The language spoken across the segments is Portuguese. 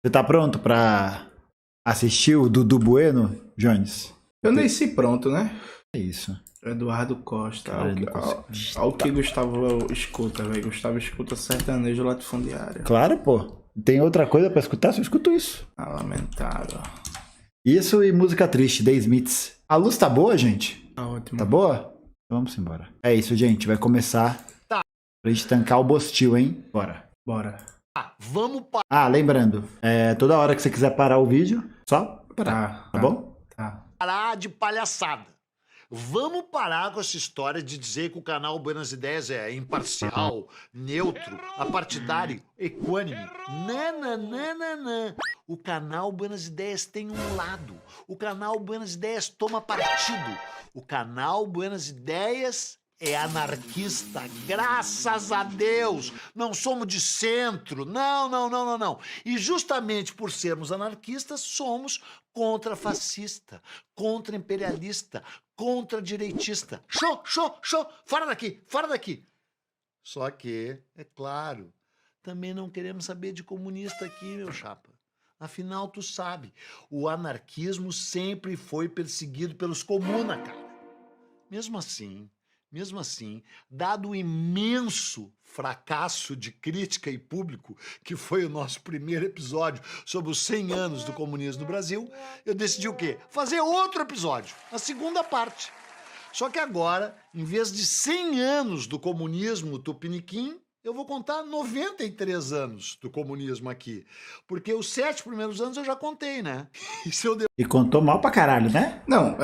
Você tá pronto pra assistir o Dudu Bueno, Jones? Eu nasci pronto, né? É isso. Eduardo Costa. Cara, Olha o que Gustavo escuta, velho. Gustavo escuta sertanejo latifundiário. Claro, pô. Tem outra coisa pra escutar? Só escuto isso. Ah, lamentável. Isso e música triste, The Smiths. A luz tá boa, gente? Tá ótimo. Tá boa? Então vamos embora. É isso, gente. Vai começar pra gente tancar o Bostil, hein? Bora. Bora. Vamos parar. Ah, lembrando, toda hora que você quiser parar o vídeo, só parar. Tá bom? Tá. De palhaçada. Vamos parar com essa história de dizer que o canal Buenas Ideias é imparcial, neutro, apartidário, equânime. Não. O canal Buenas Ideias tem um lado. O canal Buenas Ideias toma partido. O canal Buenas Ideias é anarquista, graças a Deus. Não somos de centro, não. E justamente por sermos anarquistas, somos contra-fascista, contra-imperialista, contra-direitista. Show, fora daqui. Só que, é claro, também não queremos saber de comunista aqui, meu chapa. Afinal, tu sabe, o anarquismo sempre foi perseguido pelos comuna, cara. Mesmo assim, dado o imenso fracasso de crítica e público, que foi o nosso primeiro episódio sobre os 100 anos do comunismo no Brasil, eu decidi o quê? Fazer outro episódio, a segunda parte. Só que agora, em vez de 100 anos do comunismo tupiniquim, eu vou contar 93 anos do comunismo aqui. Porque os 7 primeiros anos eu já contei, né? E contou mal pra caralho, né? Não,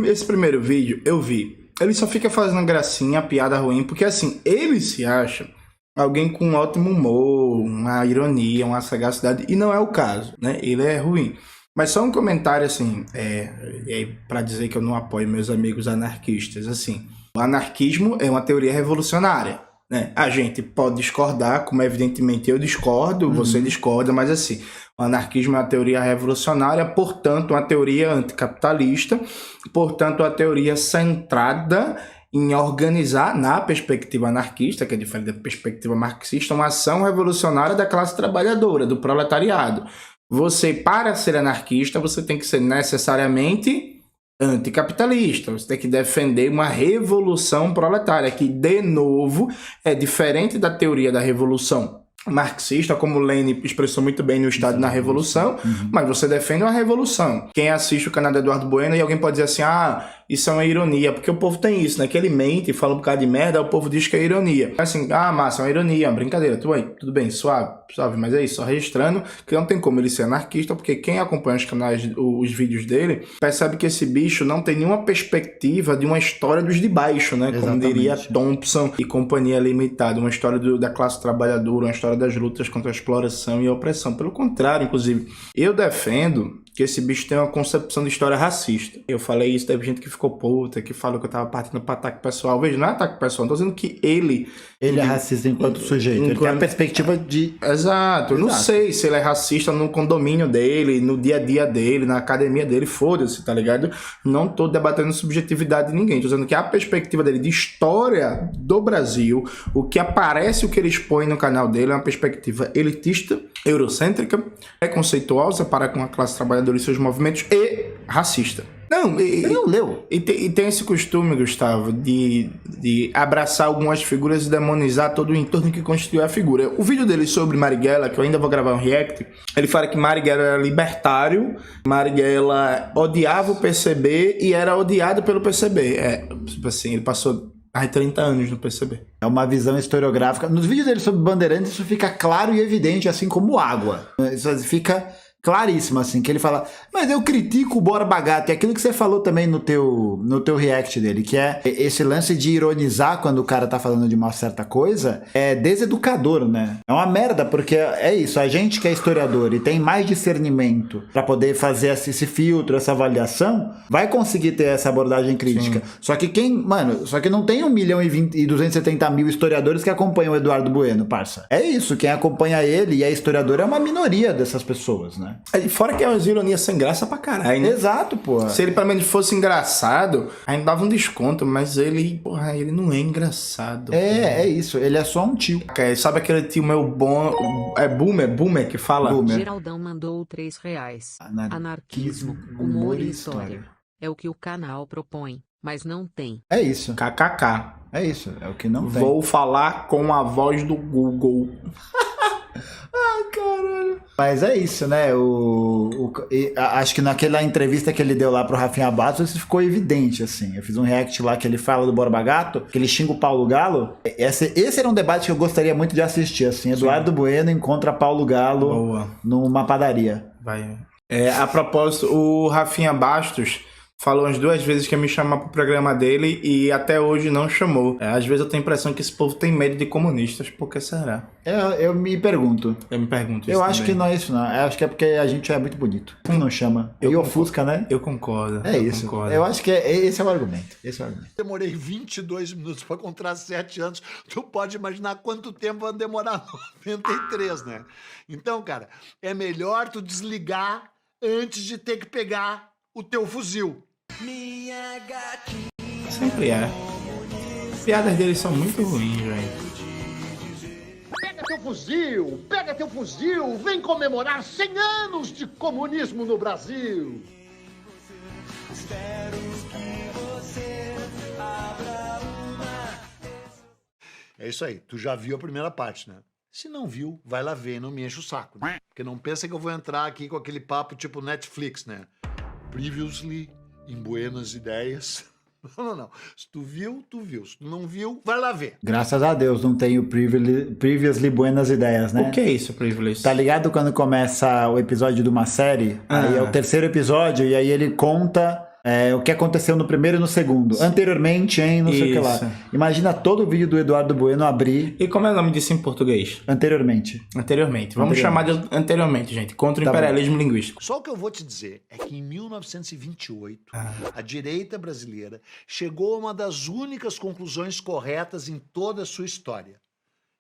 esse primeiro vídeo eu vi. Ele só fica fazendo gracinha, piada ruim, porque assim, ele se acha alguém com um ótimo humor, uma ironia, uma sagacidade, e não é o caso, né? Ele é ruim. Mas só um comentário assim, para dizer que eu não apoio meus amigos anarquistas, assim, o anarquismo é uma teoria revolucionária, né? A gente pode discordar, como evidentemente eu discordo, você discorda, mas assim, o anarquismo é uma teoria revolucionária, portanto, uma teoria anticapitalista, portanto, uma teoria centrada em organizar, na perspectiva anarquista, que é diferente da perspectiva marxista, uma ação revolucionária da classe trabalhadora, do proletariado. Você, para ser anarquista, você tem que ser necessariamente anticapitalista, você tem que defender uma revolução proletária, que, de novo, é diferente da teoria da revolução marxista, como Lenin expressou muito bem no Estado na Revolução, mas você defende uma revolução. Quem assiste o canal do Eduardo Bueno, e alguém pode dizer assim, isso é uma ironia, porque o povo tem isso, né, que ele mente e fala um bocado de merda, o povo diz que é ironia. Assim, massa, é uma ironia, é uma brincadeira, tudo bem, suave, mas é isso, só registrando que não tem como ele ser anarquista, porque quem acompanha os canais, os vídeos dele, percebe que esse bicho não tem nenhuma perspectiva de uma história dos de baixo, né, como diria Thompson e Companhia Limitada, uma história da classe trabalhadora, uma história das lutas contra a exploração e a opressão. Pelo contrário, inclusive, eu defendo que esse bicho tem uma concepção de história racista. Eu falei isso, teve gente que ficou puta, que falou que eu tava partindo para ataque pessoal. Veja, não é ataque pessoal, não tô dizendo que ele é racista enquanto sujeito. Ele tem a perspectiva de... Exato. Eu não sei se ele é racista no condomínio dele, no dia a dia dele, na academia dele, foda-se, tá ligado? Não tô debatendo subjetividade de ninguém. Tô dizendo que a perspectiva dele de história do Brasil, o que aparece, o que ele expõe no canal dele, é uma perspectiva elitista, eurocêntrica, preconceituosa para com a classe trabalhadora e seus movimentos e racista. Não leu. E tem esse costume, Gustavo, de abraçar algumas figuras e demonizar todo o entorno que constitui a figura. O vídeo dele sobre Marighella, que eu ainda vou gravar um react, ele fala que Marighella era libertário, Marighella odiava o PCB e era odiado pelo PCB. Tipo assim, ele passou mais de 30 anos no PCB. É uma visão historiográfica. Nos vídeos dele sobre Bandeirantes, isso fica claro e evidente, assim como água. Isso fica claríssimo, assim, que ele fala, mas eu critico o Borba Gato, é aquilo que você falou também no teu react dele, que é esse lance de ironizar quando o cara tá falando de uma certa coisa, é deseducador, né? É uma merda, porque é isso, a gente que é historiador e tem mais discernimento pra poder fazer esse filtro, essa avaliação, vai conseguir ter essa abordagem crítica. Sim. Só que não tem 1.270.000 historiadores que acompanham o Eduardo Bueno, parça. É isso, quem acompanha ele e é historiador é uma minoria dessas pessoas, né? né? E fora que é umas ironias sem graça pra caralho, né? Exato, pô. Se ele pelo menos fosse engraçado, ainda dava um desconto, mas ele, porra, ele não é engraçado. É isso. Ele é só um tio. Sabe aquele tio meu bom... É Boomer que fala? Boomer. Geraldão mandou R$3. Anarquismo, Humor e história. É o que o canal propõe, mas não tem. É isso. KKK. É isso. É o que não tem. Vou falar com a voz do Google. Ai, caralho. Mas é isso, né? Acho que naquela entrevista que ele deu lá pro Rafinha Bastos, isso ficou evidente, assim. Eu fiz um react lá que ele fala do Borba Gato, que ele xinga o Paulo Galo. Esse era um debate que eu gostaria muito de assistir, assim. Eduardo Bueno encontra Paulo Galo numa padaria. Vai. A propósito, o Rafinha Bastos falou umas 2 vezes que ia me chamar pro programa dele e até hoje não chamou. Às vezes eu tenho a impressão que esse povo tem medo de comunistas. Por que será? Eu me pergunto. Eu me pergunto isso Eu acho também. que não é isso, não. Eu acho que é porque a gente é muito bonito. Não chama. E ofusca, né? Eu concordo. É isso. Concordo. Eu acho que esse é o argumento. Esse é o argumento. Demorei 22 minutos para encontrar 7 anos. Tu pode imaginar quanto tempo vai demorar 93, né? Então, cara, é melhor tu desligar antes de ter que pegar o teu fuzil. Sempre é. As piadas deles são muito ruins, velho. Pega teu fuzil, vem comemorar 100 anos de comunismo no Brasil. É isso aí, tu já viu a primeira parte, né? Se não viu, vai lá ver e não me enche o saco, né? Porque não pensa que eu vou entrar aqui com aquele papo tipo Netflix, né? Previously em Buenas Ideias. Não. Se tu viu, tu viu. Se tu não viu, vai lá ver. Graças a Deus não tem o Previously Buenas Ideias, né? O que é isso, Privilege? Tá ligado quando começa o episódio de uma série? Aí é o terceiro episódio e aí ele conta o que aconteceu no primeiro e no segundo. Anteriormente, não sei o que lá. Imagina todo o vídeo do Eduardo Bueno abrir E como é o nome disso em português? anteriormente. Anteriormente. Vamos chamar de anteriormente, gente. Contra o Tá imperialismo linguístico. Só o que eu vou te dizer é que em 1928, a direita brasileira chegou a uma das únicas conclusões corretas em toda a sua história.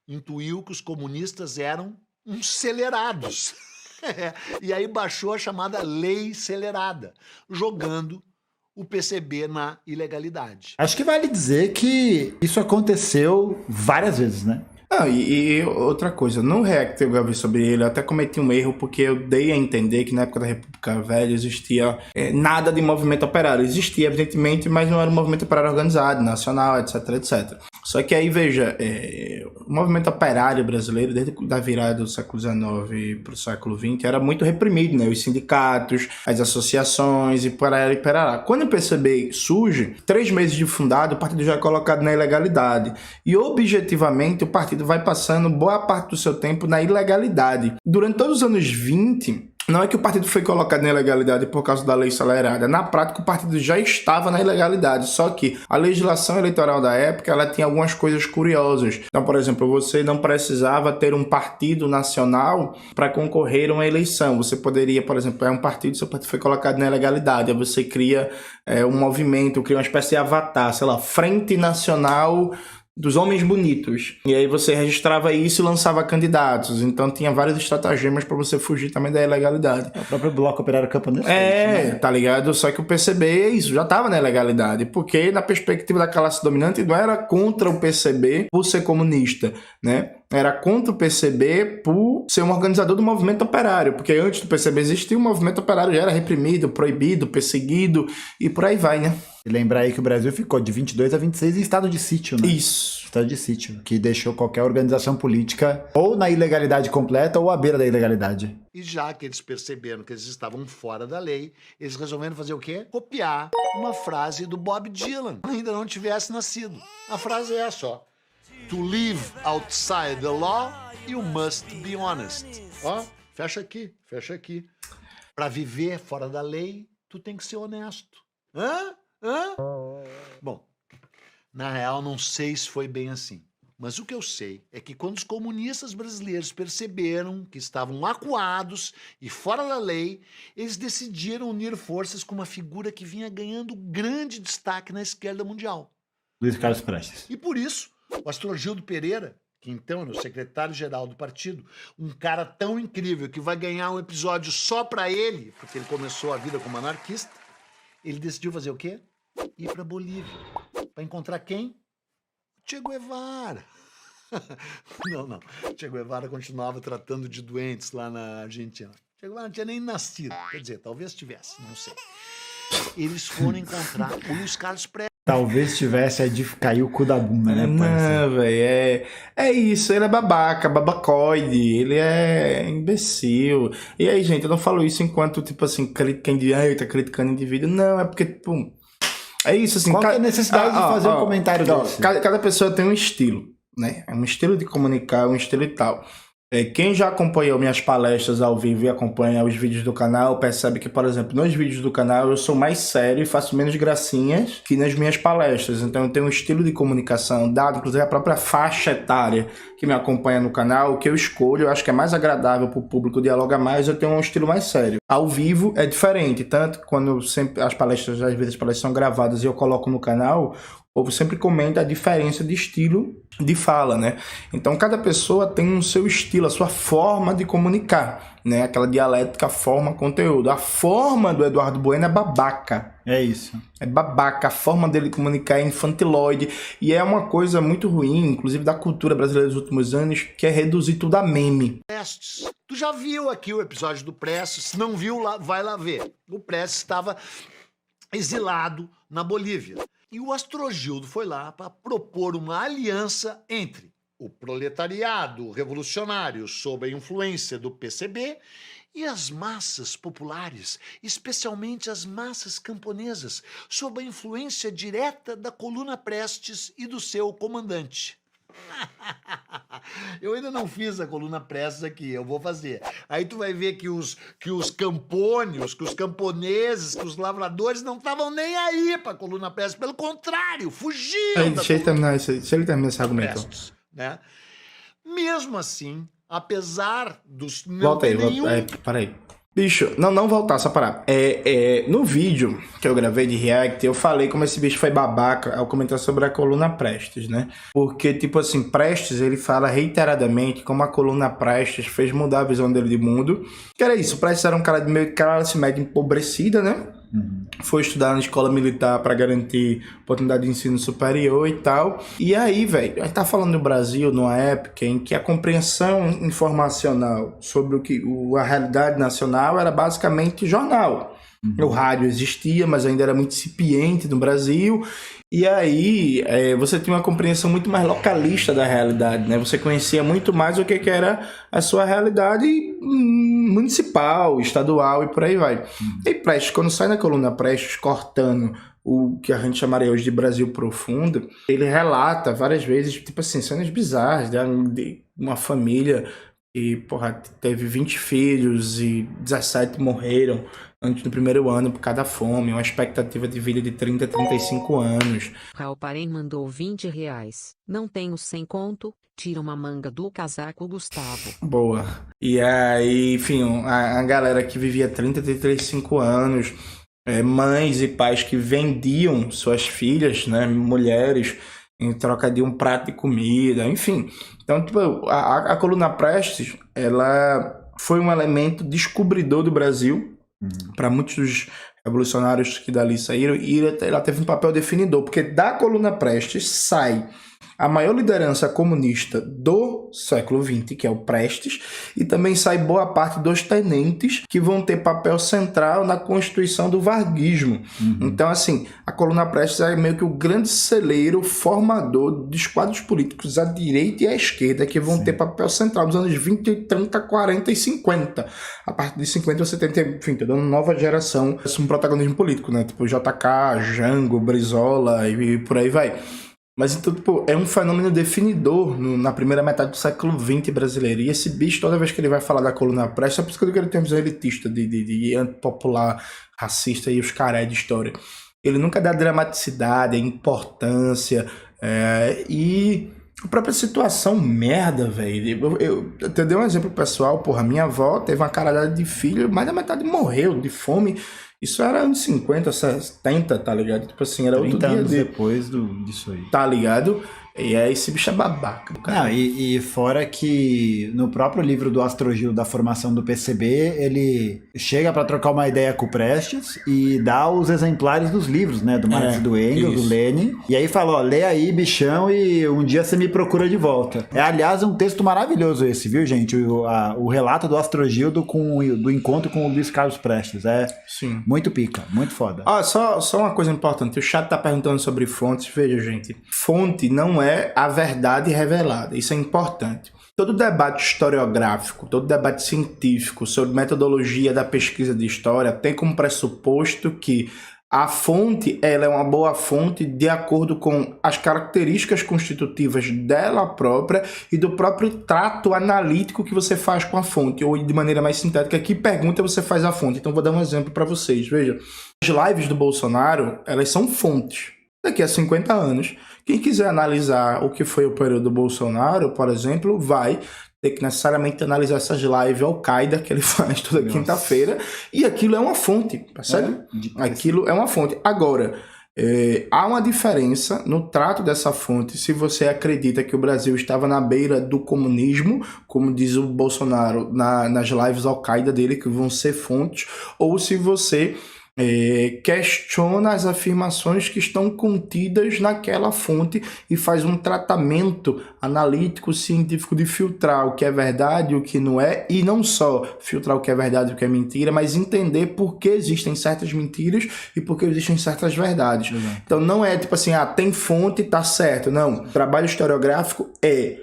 Intuiu que os comunistas eram uns acelerados. E aí baixou a chamada Lei Acelerada, jogando o PCB na ilegalidade. Acho que vale dizer que isso aconteceu várias vezes, né? E outra coisa, no react que eu gravei sobre ele, eu até cometi um erro porque eu dei a entender que na época da República Velha existia nada de movimento operário. Existia, evidentemente, mas não era um movimento operário organizado, nacional, etc, etc. Só que aí, veja, o movimento operário brasileiro, desde a virada do século XIX para o século XX, era muito reprimido, né? Os sindicatos, as associações e parará e parará. Quando o PCB surge, 3 meses de fundado, o partido já é colocado na ilegalidade. E, objetivamente, o partido vai passando boa parte do seu tempo na ilegalidade. Durante todos os anos 20... Não é que o partido foi colocado na ilegalidade por causa da lei acelerada. Na prática, o partido já estava na ilegalidade. Só que a legislação eleitoral da época, ela tinha algumas coisas curiosas. Então, por exemplo, você não precisava ter um partido nacional para concorrer a uma eleição. Você poderia, por exemplo, um partido, seu partido foi colocado na ilegalidade. Aí você cria um movimento, cria uma espécie de avatar, sei lá, Frente Nacional dos Homens Bonitos. E aí você registrava isso e lançava candidatos. Então tinha vários estratagemas para você fugir também da ilegalidade. O próprio Bloco Operário Camponês. Tá ligado? Só que o PCB, isso, já estava na ilegalidade. Porque na perspectiva da classe dominante não era contra o PCB por ser comunista, né? Era contra o PCB por ser um organizador do movimento operário, porque antes do PCB existia, o movimento operário já era reprimido, proibido, perseguido e por aí vai, né? E lembrar aí que o Brasil ficou de 22 a 26 em estado de sítio, né? Isso. Estado de sítio, que deixou qualquer organização política ou na ilegalidade completa ou à beira da ilegalidade. E já que eles perceberam que eles estavam fora da lei, eles resolveram fazer o quê? Copiar uma frase do Bob Dylan, ainda não tivesse nascido. A frase é essa, ó. To live outside the law, you must be honest. Ó, fecha aqui. Para viver fora da lei, tu tem que ser honesto. Hã? Bom, na real, não sei se foi bem assim. Mas o que eu sei é que quando os comunistas brasileiros perceberam que estavam acuados e fora da lei, eles decidiram unir forças com uma figura que vinha ganhando grande destaque na esquerda mundial. Luiz Carlos Prestes. E por isso, o Astrogildo Pereira, que então era o secretário-geral do partido, um cara tão incrível que vai ganhar um episódio só pra ele, porque ele começou a vida como anarquista, ele decidiu fazer o quê? Ir pra Bolívia. Pra encontrar quem? Che Guevara. Não. Che Guevara continuava tratando de doentes lá na Argentina. Che Guevara não tinha nem nascido. Quer dizer, talvez tivesse, não sei. Eles foram encontrar o Luiz Carlos Prestes. Talvez tivesse a de cair o cu da bunda, né? Não, velho, é isso, ele é babaca, babacoide, ele é imbecil. E aí, gente, eu não falo isso enquanto, tipo assim, quem tá criticando indivíduo, não, é porque, tipo, é isso, assim... Qual que é a necessidade de fazer um comentário desse? Cada pessoa tem um estilo, né? É um estilo de comunicar, um estilo e tal. Quem já acompanhou minhas palestras ao vivo e acompanha os vídeos do canal, percebe que, por exemplo, nos vídeos do canal eu sou mais sério e faço menos gracinhas que nas minhas palestras. Então eu tenho um estilo de comunicação dado, inclusive a própria faixa etária que me acompanha no canal, o que eu escolho, eu acho que é mais agradável para o público, dialoga mais, eu tenho um estilo mais sério. Ao vivo é diferente, tanto que quando as palestras, às vezes as palestras são gravadas e eu coloco no canal, o povo sempre comenta a diferença de estilo de fala, né? Então, cada pessoa tem o seu estilo, a sua forma de comunicar, né? Aquela dialética, forma, conteúdo. A forma do Eduardo Bueno é babaca. É isso. É babaca. A forma dele comunicar é infantiloide. E é uma coisa muito ruim, inclusive da cultura brasileira dos últimos anos, que é reduzir tudo a meme. Prestes. Tu já viu aqui o episódio do Prestes? Se não viu, vai lá ver. O Prestes estava exilado na Bolívia. E o Astrogildo foi lá para propor uma aliança entre o proletariado revolucionário sob a influência do PCB e as massas populares, especialmente as massas camponesas, sob a influência direta da Coluna Prestes e do seu comandante. Eu ainda não fiz a Coluna Prestes aqui, eu vou fazer. Aí tu vai ver que os campônios, que os camponeses, que os lavradores não estavam nem aí pra Coluna Prestes, pelo contrário, fugiram. Deixa ele terminar esse argumento. Prestes, né? Mesmo assim, apesar dos... Volta aí. Peraí. Bicho, não voltar, só parar. No vídeo que eu gravei de React, eu falei como esse bicho foi babaca ao comentar sobre a Coluna Prestes, né? Porque, tipo assim, Prestes, ele fala reiteradamente como a Coluna Prestes fez mudar a visão dele de mundo. Que era isso, Prestes era um cara de meio classe média empobrecida, né? Foi estudar na escola militar para garantir oportunidade de ensino superior e tal. E aí, velho, a gente tá falando do Brasil numa época em que a compreensão informacional sobre a realidade nacional era basicamente jornal. O rádio existia, mas ainda era muito incipiente no Brasil. E aí, você tinha uma compreensão muito mais localista da realidade, né? Você conhecia muito mais o que era a sua realidade municipal, estadual e por aí vai. E Prestes, quando sai na Coluna Prestes, cortando o que a gente chamaria hoje de Brasil Profundo, ele relata várias vezes, tipo assim, cenas bizarras de uma família que, porra, teve 20 filhos e 17 morreram antes do primeiro ano por causa da fome, uma expectativa de vida de 30 a 35 anos. Raul mandou R$20. Não tenho 100 conto, tira uma manga do casaco, Gustavo. Boa. E aí, enfim, a galera que vivia 30 a 35 anos, mães e pais que vendiam suas filhas, né, mulheres, em troca de um prato de comida, enfim. Então, tipo, a Coluna Prestes, ela foi um elemento descobridor do Brasil, para muitos dos revolucionários que dali saíram, e ela teve um papel definidor, porque da Coluna Prestes sai a maior liderança comunista do século XX, que é o Prestes, e também sai boa parte dos tenentes que vão ter papel central na constituição do varguismo. Então, assim, a Coluna Prestes é meio que o grande celeiro formador dos quadros políticos à direita e à esquerda que vão ter papel central nos anos 20, 30, 40 e 50. A partir de 50 você tem, enfim, toda uma nova geração um protagonismo político, né? Tipo JK, Jango, Brizola e por aí vai. Mas então, tipo, é um fenômeno definidor na primeira metade do século XX brasileiro. E esse bicho, toda vez que ele vai falar da Coluna Prestes, é por isso que eu digo que ele tem uma visão elitista, de antipopular, racista e os caré de história. Ele nunca dá dramaticidade, importância, e a própria situação merda, velho. Eu dei um exemplo pessoal, porra, minha avó teve uma caralhada de filho, mais da metade morreu de fome. Isso era anos 50, 70, tá ligado? Tipo assim, era outro dia. 30 anos depois disso aí. Tá ligado? E aí esse bicho é babaca. Não, e fora que no próprio livro do Astrogil da formação do PCB, ele chega para trocar uma ideia com o Prestes e dá os exemplares dos livros, né? Do Marx e do Engels, do Lenin. E aí fala, ó, lê aí, bichão, e um dia você me procura de volta. É, aliás, um texto maravilhoso esse, viu, gente? O relato do Astrogildo do encontro com o Luiz Carlos Prestes. É Sim. muito pica, muito foda. Só uma coisa importante. O chat tá perguntando sobre fontes. Veja, gente. Fonte não é a verdade revelada. Isso é importante. Todo debate historiográfico, todo debate científico sobre metodologia da pesquisa de história tem como pressuposto que a fonte, ela é uma boa fonte de acordo com as características constitutivas dela própria e do próprio trato analítico que você faz com a fonte, ou de maneira mais sintética, que pergunta você faz a fonte. Então vou dar um exemplo para vocês. Veja, as lives do Bolsonaro, elas são fontes. Daqui a 50 anos, quem quiser analisar o que foi o período do Bolsonaro, por exemplo, vai ter que necessariamente analisar essas lives Al-Qaeda que ele faz toda quinta-feira, e aquilo é uma fonte, percebe? Aquilo é uma fonte. Agora, há uma diferença no trato dessa fonte se você acredita que o Brasil estava na beira do comunismo, como diz o Bolsonaro nas lives Al-Qaeda dele, que vão ser fontes, ou se você questiona as afirmações que estão contidas naquela fonte e faz um tratamento analítico, científico de filtrar o que é verdade e o que não é, e não só filtrar o que é verdade e o que é mentira, mas entender por que existem certas mentiras e por que existem certas verdades. Então não é tipo assim, tem fonte e tá certo. Não, o trabalho historiográfico é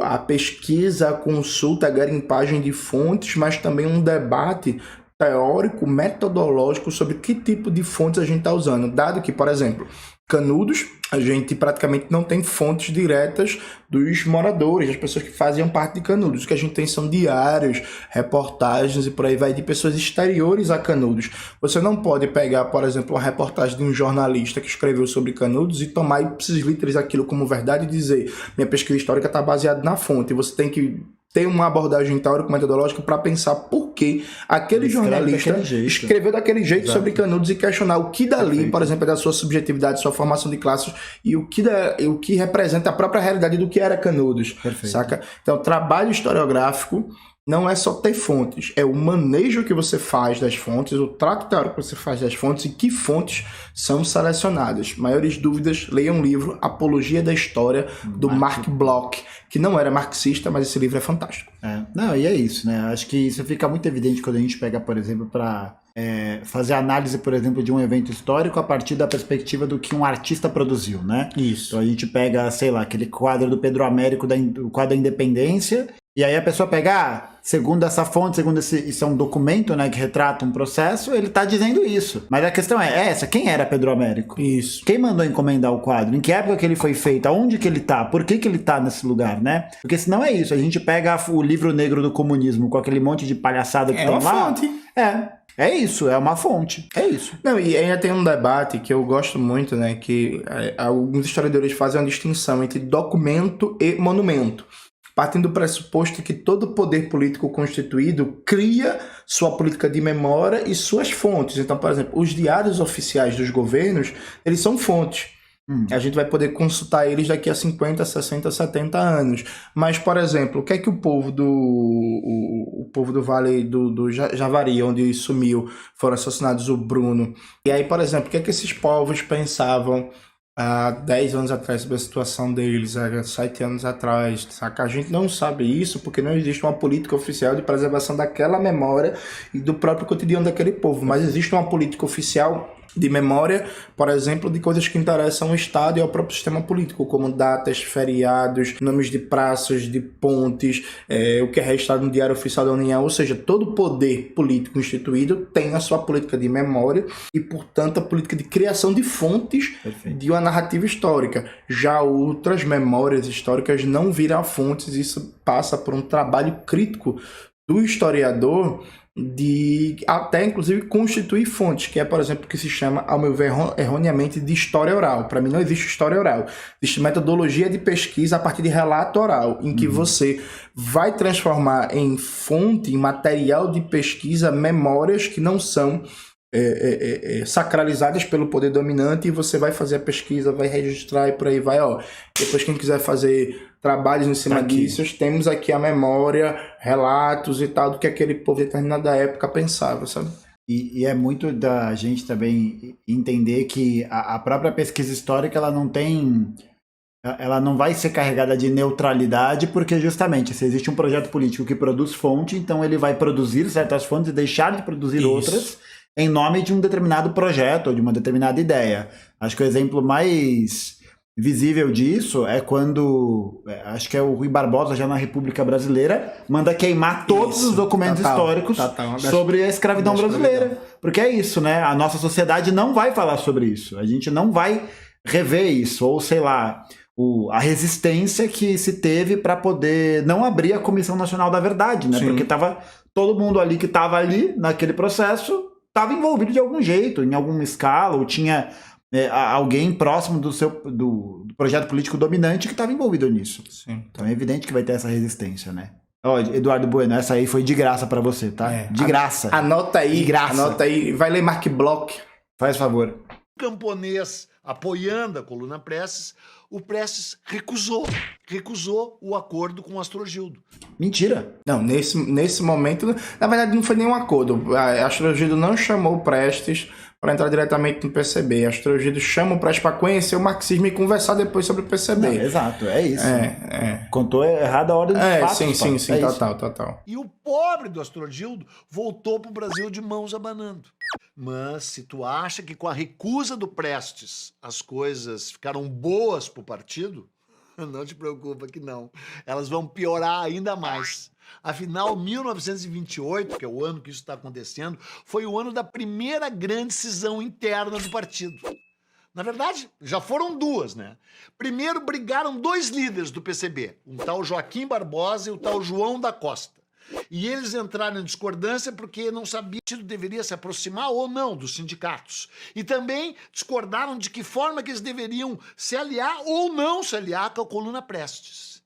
a pesquisa, a consulta, a garimpagem de fontes, mas também um debate teórico, metodológico sobre que tipo de fontes a gente está usando. Dado que, por exemplo, Canudos, a gente praticamente não tem fontes diretas dos moradores, das pessoas que faziam parte de Canudos. O que a gente tem são diários, reportagens e por aí vai de pessoas exteriores a Canudos. Você não pode pegar, por exemplo, uma reportagem de um jornalista que escreveu sobre Canudos e tomar ipsis literis aquilo como verdade e dizer minha pesquisa histórica está baseada na fonte. Você tem que ter uma abordagem teórico-metodológica para pensar por que aquele jornalista escreveu daquele jeito sobre Canudos e questionar o que dali, por exemplo, é da sua subjetividade, sua formação de classes e o que representa a própria realidade do que era Canudos, saca? Então, trabalho historiográfico não é só ter fontes, é o manejo que você faz das fontes, o trato teórico que você faz das fontes e que fontes são selecionadas. Maiores dúvidas, leiam um livro, Apologia da História, do Mark Bloch, que não era marxista, mas esse livro é fantástico. Não, e é isso, né? Acho que isso fica muito evidente quando a gente pega, por exemplo, para fazer análise, por exemplo, de um evento histórico a partir da perspectiva do que um artista produziu, né? Isso. Então a gente pega, sei lá, aquele quadro do Pedro Américo, o quadro da Independência, e aí a pessoa pega, segundo essa fonte, segundo isso é um documento, né, que retrata um processo, ele tá dizendo isso. Mas a questão é essa, quem era Pedro Américo? Isso. Quem mandou encomendar o quadro? Em que época que ele foi feito? Aonde que ele tá? Por que ele tá nesse lugar, né? Porque senão é isso, a gente pega o livro negro do comunismo com aquele monte de palhaçada que tem lá. É uma fonte. É isso, é uma fonte, é isso. Não, e ainda tem um debate que eu gosto muito, né, que alguns historiadores fazem uma distinção entre documento e monumento, partindo do pressuposto que todo poder político constituído cria sua política de memória e suas fontes. Então, por exemplo, os diários oficiais dos governos, eles são fontes. A gente vai poder consultar eles daqui a 50, 60, 70 anos. Mas, por exemplo, o que é que o povo do Vale do Javari, onde sumiu, foram assassinados o Bruno. E aí, por exemplo, o que é que esses povos pensavam há 10 anos atrás sobre a situação deles, há 7 anos atrás, saca? A gente não sabe isso porque não existe uma política oficial de preservação daquela memória e do próprio cotidiano daquele povo. Mas existe uma política oficial de memória, por exemplo, de coisas que interessam ao Estado e ao próprio sistema político, como datas, feriados, nomes de praças, de pontes, o que é registrado no Diário Oficial da União. Ou seja, todo poder político instituído tem a sua política de memória e, portanto, a política de criação de fontes de uma narrativa histórica. Já outras memórias históricas não viram fontes, isso passa por um trabalho crítico do historiador de até inclusive constituir fontes, que é, por exemplo, o que se chama, ao meu ver, erroneamente, de história oral. Para mim não existe história oral, existe metodologia de pesquisa a partir de relato oral, em que você vai transformar em fonte, em material de pesquisa, memórias que não são sacralizadas pelo poder dominante, e você vai fazer a pesquisa, vai registrar e por aí vai, ó. Depois quem quiser fazer trabalhos em cima disso, temos aqui a memória, relatos e tal, do que aquele povo de determinada época pensava, sabe? E é muito da gente também entender que a própria pesquisa histórica, ela não vai ser carregada de neutralidade, porque justamente se existe um projeto político que produz fonte, então ele vai produzir certas fontes e deixar de produzir outras em nome de um determinado projeto ou de uma determinada ideia. Acho que o exemplo mais visível disso é quando, acho que é o Rui Barbosa, já na República Brasileira, manda queimar todos os documentos históricos sobre a escravidão brasileira. Porque é isso, né? A nossa sociedade não vai falar sobre isso. A gente não vai rever isso, ou sei lá, a resistência que se teve para poder não abrir a Comissão Nacional da Verdade, né? Sim. Porque todo mundo ali que estava ali naquele processo estava envolvido de algum jeito, em alguma escala, ou tinha alguém próximo do projeto político dominante que estava envolvido nisso. Sim. Então é evidente que vai ter essa resistência, né? Ó, Eduardo Bueno, essa aí foi de graça para você, tá? De graça. Anota aí, de graça. Anota aí. Vai ler Mark Bloch. Faz favor. Camponês apoiando a coluna Prestes, o Prestes recusou o acordo com o Astrogildo. Mentira. Não, nesse momento, na verdade não foi nenhum acordo. A Astrogildo não chamou o Prestes para entrar diretamente no PCB. A Astrogildo chama o Prestes para conhecer o marxismo e conversar depois sobre o PCB. Não, exato, é isso. Contou errado a ordem dos fatos. Sim, total. E o pobre do Astrogildo voltou pro Brasil de mãos abanando. Mas se tu acha que com a recusa do Prestes as coisas ficaram boas pro partido, não te preocupa que não. Elas vão piorar ainda mais. Afinal, 1928, que é o ano que isso está acontecendo, foi o ano da primeira grande cisão interna do partido. Na verdade, já foram duas, né? Primeiro brigaram dois líderes do PCB, um tal Joaquim Barbosa e o tal João da Costa. E eles entraram em discordância porque não sabiam se o partido deveria se aproximar ou não dos sindicatos. E também discordaram de que forma que eles deveriam se aliar ou não se aliar com a coluna Prestes.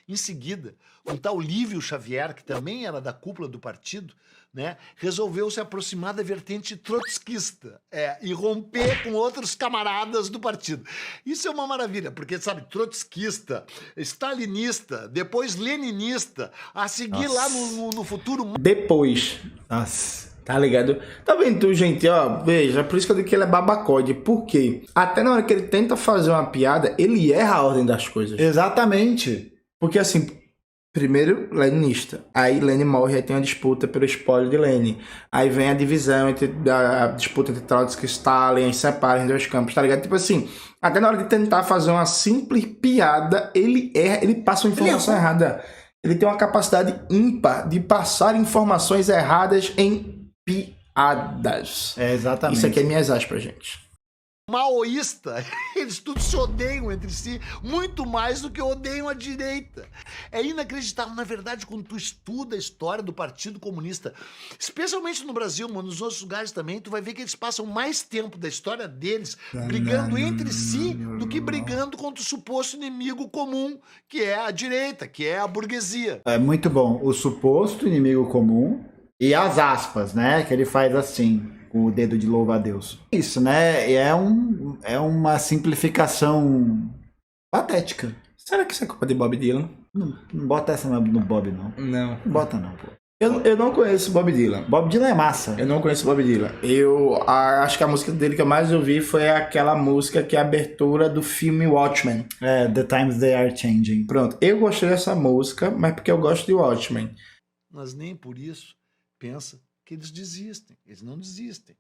Em seguida, um tal Lívio Xavier, que também era da cúpula do partido, né, resolveu se aproximar da vertente trotskista e romper com outros camaradas do partido. Isso é uma maravilha, porque, sabe, trotskista, stalinista, depois leninista, a seguir lá no futuro... Depois. Nossa. Tá ligado? Tá vendo tu, gente? Ó, veja, por isso que eu digo que ele é babacode. Por quê? Até na hora que ele tenta fazer uma piada, ele erra a ordem das coisas. Exatamente. Porque assim... Primeiro, leninista. Aí Lenin morre, aí tem uma disputa pelo espólio de Lenin. Aí vem a divisão, a disputa entre Trotsky e Stalin, aí separa em dois campos, tá ligado? Tipo assim, até na hora de tentar fazer uma simples piada, ele erra, ele passa uma informação errada. Ele tem uma capacidade ímpar de passar informações erradas em piadas. Exatamente. Isso aqui é minhas aspas, gente. Maoísta, eles todos se odeiam entre si, muito mais do que odeiam a direita. É inacreditável, na verdade, quando tu estuda a história do Partido Comunista, especialmente no Brasil, mas nos outros lugares também, tu vai ver que eles passam mais tempo da história deles brigando entre si do que brigando contra o suposto inimigo comum, que é a direita, que é a burguesia. É muito bom. O suposto inimigo comum e as aspas, né, que ele faz assim... com o dedo de louva a Deus. Isso, né? É uma simplificação patética. Será que isso é culpa de Bob Dylan? Não bota essa no Bob, não. Não. Não bota, não, pô. Eu não conheço Bob Dylan. Bob Dylan é massa. Eu não conheço Bob Dylan. Acho que a música dele que eu mais ouvi foi aquela música que é a abertura do filme Watchmen. The Times They Are Changing. Pronto. Eu gostei dessa música, mas porque eu gosto de Watchmen. Mas nem por isso pensa que eles desistem. Eles não desistem.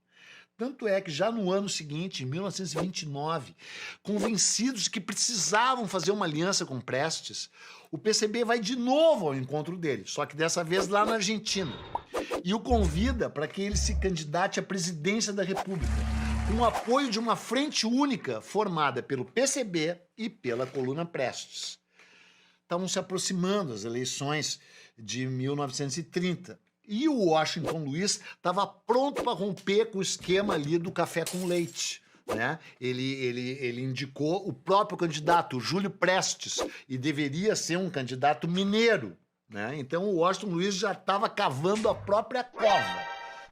Tanto é que já no ano seguinte, em 1929, convencidos de que precisavam fazer uma aliança com Prestes, o PCB vai de novo ao encontro dele, só que dessa vez lá na Argentina, e o convida para que ele se candidate à presidência da República, com o apoio de uma frente única formada pelo PCB e pela coluna Prestes. Estavam se aproximando as eleições de 1930. E o Washington Luiz estava pronto para romper com o esquema ali do café com leite, né? Ele indicou o próprio candidato, o Júlio Prestes, e deveria ser um candidato mineiro, né? Então o Washington Luiz já estava cavando a própria cova,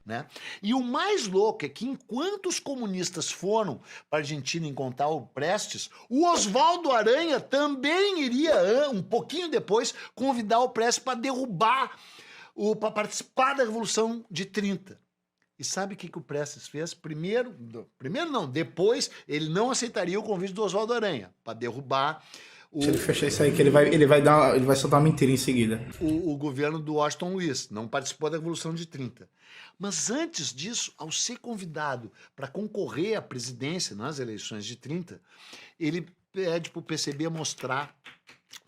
né? E o mais louco é que enquanto os comunistas foram para a Argentina encontrar o Prestes, o Oswaldo Aranha também iria, um pouquinho depois, convidar o Prestes para derrubar, para participar da Revolução de 30. E sabe o que o Prestes fez? Primeiro não, depois ele não aceitaria o convite do Oswaldo Aranha para derrubar Se ele fechar isso aí, que ele vai soltar uma mentira em seguida. o governo do Washington Luiz, não participou da Revolução de 30. Mas antes disso, ao ser convidado para concorrer à presidência nas eleições de 30, ele pede para o PCB mostrar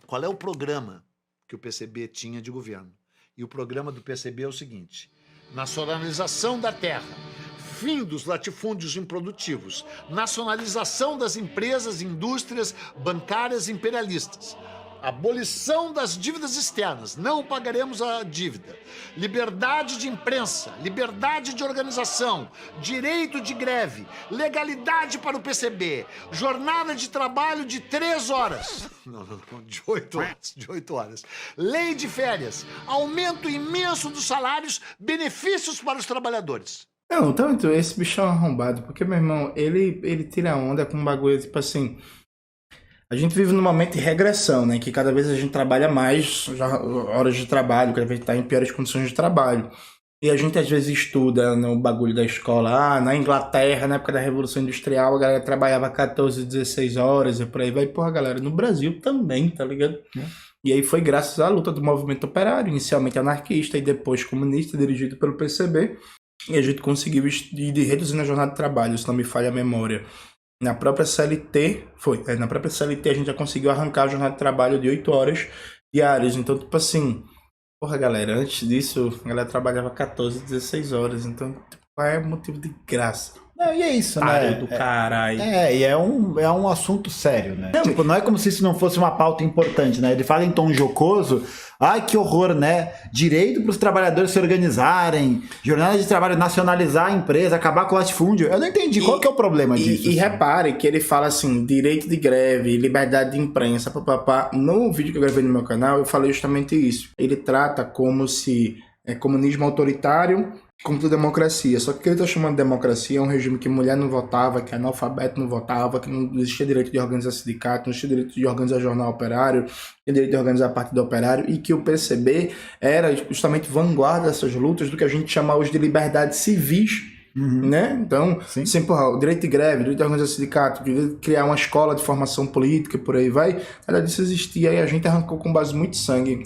qual é o programa que o PCB tinha de governo. E o programa do PCB é o seguinte: nacionalização da terra, fim dos latifúndios improdutivos, nacionalização das empresas, indústrias bancárias imperialistas, abolição das dívidas externas, não pagaremos a dívida, liberdade de imprensa, liberdade de organização, direito de greve, legalidade para o PCB, jornada de trabalho de 3 horas, não, de 8 horas, lei de férias, aumento imenso dos salários, benefícios para os trabalhadores. Não, então esse bicho é um arrombado, porque, meu irmão, ele tira onda com um bagulho, tipo assim... A gente vive num momento de regressão, né? Que cada vez a gente trabalha mais horas de trabalho, cada vez está em piores condições de trabalho. E a gente às vezes estuda no bagulho da escola, na Inglaterra, na época da Revolução Industrial, a galera trabalhava 14, 16 horas e por aí vai. Porra, galera, no Brasil também, tá ligado? E aí foi graças à luta do movimento operário, inicialmente anarquista e depois comunista, dirigido pelo PCB. E a gente conseguiu ir reduzindo a jornada de trabalho, se não me falha a memória. Na própria CLT, na própria CLT a gente já conseguiu arrancar a jornada de trabalho de 8 horas diárias. Então, tipo assim, porra, galera, antes disso, a galera trabalhava 14, 16 horas. Então, tipo, é motivo de graça. Não, e é isso, né? Do caralho. E é um assunto sério, né? Tipo, não é como se isso não fosse uma pauta importante, né? Ele fala em tom jocoso, ai que horror, né? Direito para os trabalhadores se organizarem, jornada de trabalho, nacionalizar a empresa, acabar com o latifúndio. Eu não entendi qual que é o problema disso. E repare que ele fala assim, direito de greve, liberdade de imprensa, papapá. No vídeo que eu gravei no meu canal, eu falei justamente isso. Ele trata como se comunismo autoritário como democracia, só que o que ele está chamando de democracia é um regime que mulher não votava, que analfabeto não votava, que não existia direito de organizar sindicato, não existia direito de organizar jornal operário, não tinha direito de organizar partido operário, e que o PCB era justamente vanguarda dessas lutas do que a gente chama hoje de liberdades civis, né? Então, assim, porra, o direito de greve, o direito de organizar sindicato, o direito de criar uma escola de formação política, por aí vai, nada disso existia e a gente arrancou com base muito sangue.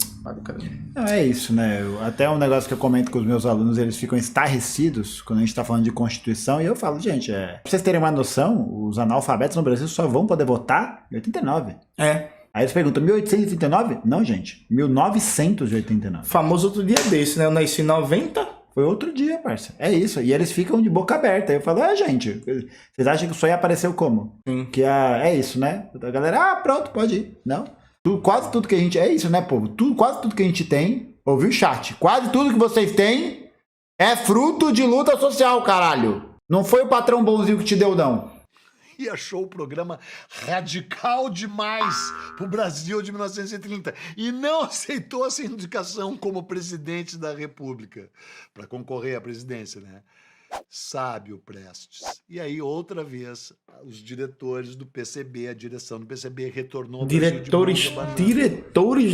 Não, é isso, né? Até um negócio que eu comento com os meus alunos, eles ficam estarrecidos quando a gente tá falando de Constituição, e eu falo, gente, pra vocês terem uma noção, os analfabetos no Brasil só vão poder votar em 89. Aí eles perguntam, 1889? Não, gente, 1989. Famoso outro dia desse, né? Eu nasci em 90... Foi outro dia, parça. É isso. E eles ficam de boca aberta. Aí eu falo, gente, vocês acham que isso aí apareceu como? Que é isso, né? A galera, pronto, pode ir. Não. Quase tudo que a gente... É isso, né, povo? Quase tudo que a gente tem... Ouviu, chat? Quase tudo que vocês têm é fruto de luta social, caralho. Não foi o patrão bonzinho que te deu, não. E achou o programa radical demais pro Brasil de 1930 e não aceitou essa indicação como presidente da República para concorrer à presidência, né? Sábio Prestes. E aí, outra vez, os diretores do PCB, a direção do PCB retornou ao diretores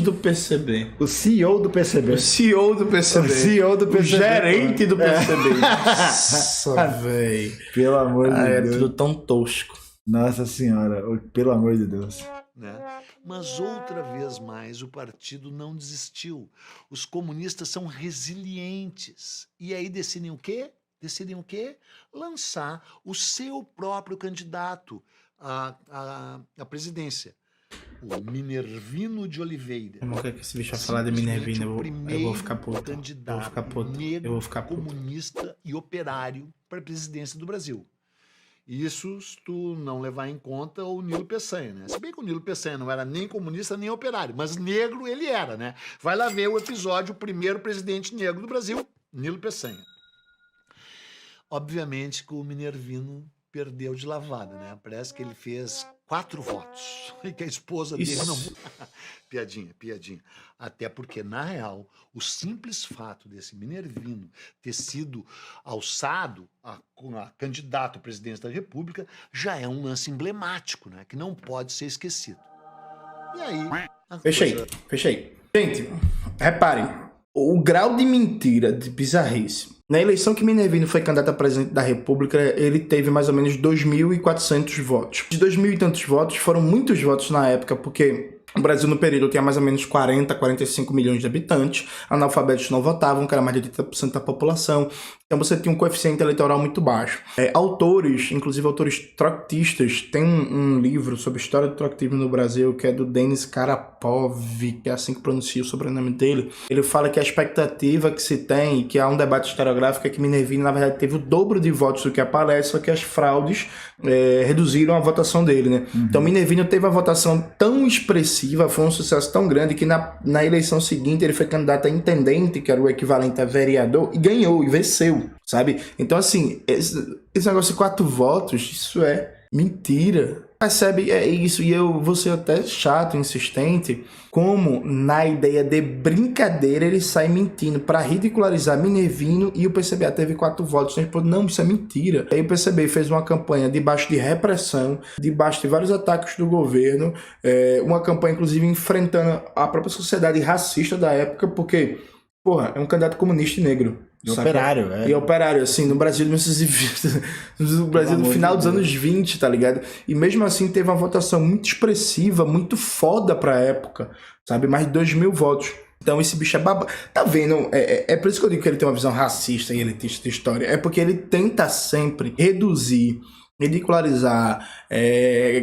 do PCB. O CEO do PCB. O CEO do PCB. O CEO do PCB. O gerente do PCB. Nossa, velho. Pelo amor de Deus. É tudo tão tosco. Nossa senhora, pelo amor de Deus. Né? Mas outra vez mais o partido não desistiu. Os comunistas são resilientes. E aí decidem o quê? Lançar o seu próprio candidato à presidência. O Minervino de Oliveira. Eu não quero que esse bicho vai falar de Minervino. Eu vou ficar puto. Negro, comunista e operário para a presidência do Brasil. Isso se tu não levar em conta o Nilo Peçanha, né? Se bem que o Nilo Peçanha não era nem comunista nem operário, mas negro ele era, né? Vai lá ver o episódio, o primeiro presidente negro do Brasil, Nilo Peçanha. Obviamente que o Minervino perdeu de lavada, né? Parece que ele fez 4 votos. E que a esposa dele não... Piadinha. Até porque, na real, o simples fato desse Minervino ter sido alçado a candidato à presidência da República já é um lance emblemático, né? Que não pode ser esquecido. E aí... Fechei. Gente, reparem, o grau de mentira, de bizarrice. Na eleição que Minervino foi candidato a presidente da República, ele teve mais ou menos 2.400 votos. De 2.000 e tantos votos, foram muitos votos na época, porque o Brasil no período tinha mais ou menos 45 milhões de habitantes, analfabetos não votavam, que era mais de 80% da população, então você tinha um coeficiente eleitoral muito baixo. Autores, inclusive autores trotskistas, tem um livro sobre a história do trotskismo no Brasil, que é do Denis Karapov, que é assim que pronuncia o sobrenome dele. Ele fala que a expectativa que se tem, que há um debate historiográfico, é que Minervino, na verdade, teve o dobro de votos do que aparece, só que as fraudes reduziram a votação dele, né? Então Minervino teve uma votação tão expressiva, foi um sucesso tão grande, que na eleição seguinte ele foi candidato a intendente, que era o equivalente a vereador, e ganhou, e venceu, sabe? Então, assim, esse negócio de 4 votos, isso é mentira. Percebe? É isso, e eu vou ser até chato, insistente, como na ideia de brincadeira ele sai mentindo para ridicularizar Minervino, e o PCB teve 4 votos. Não, isso é mentira. Aí o PCB fez uma campanha debaixo de repressão, debaixo de vários ataques do governo, uma campanha inclusive enfrentando a própria sociedade racista da época, porque, porra, é um candidato comunista e negro. E operário, E operário, assim, no Brasil, no Brasil no final dos anos 20, tá ligado? E mesmo assim teve uma votação muito expressiva, muito foda pra época, sabe? Mais de 2.000 votos. Então esse bicho é babaca. Tá vendo? É por isso que eu digo que ele tem uma visão racista e elitista de história. É porque ele tenta sempre reduzir, ridicularizar,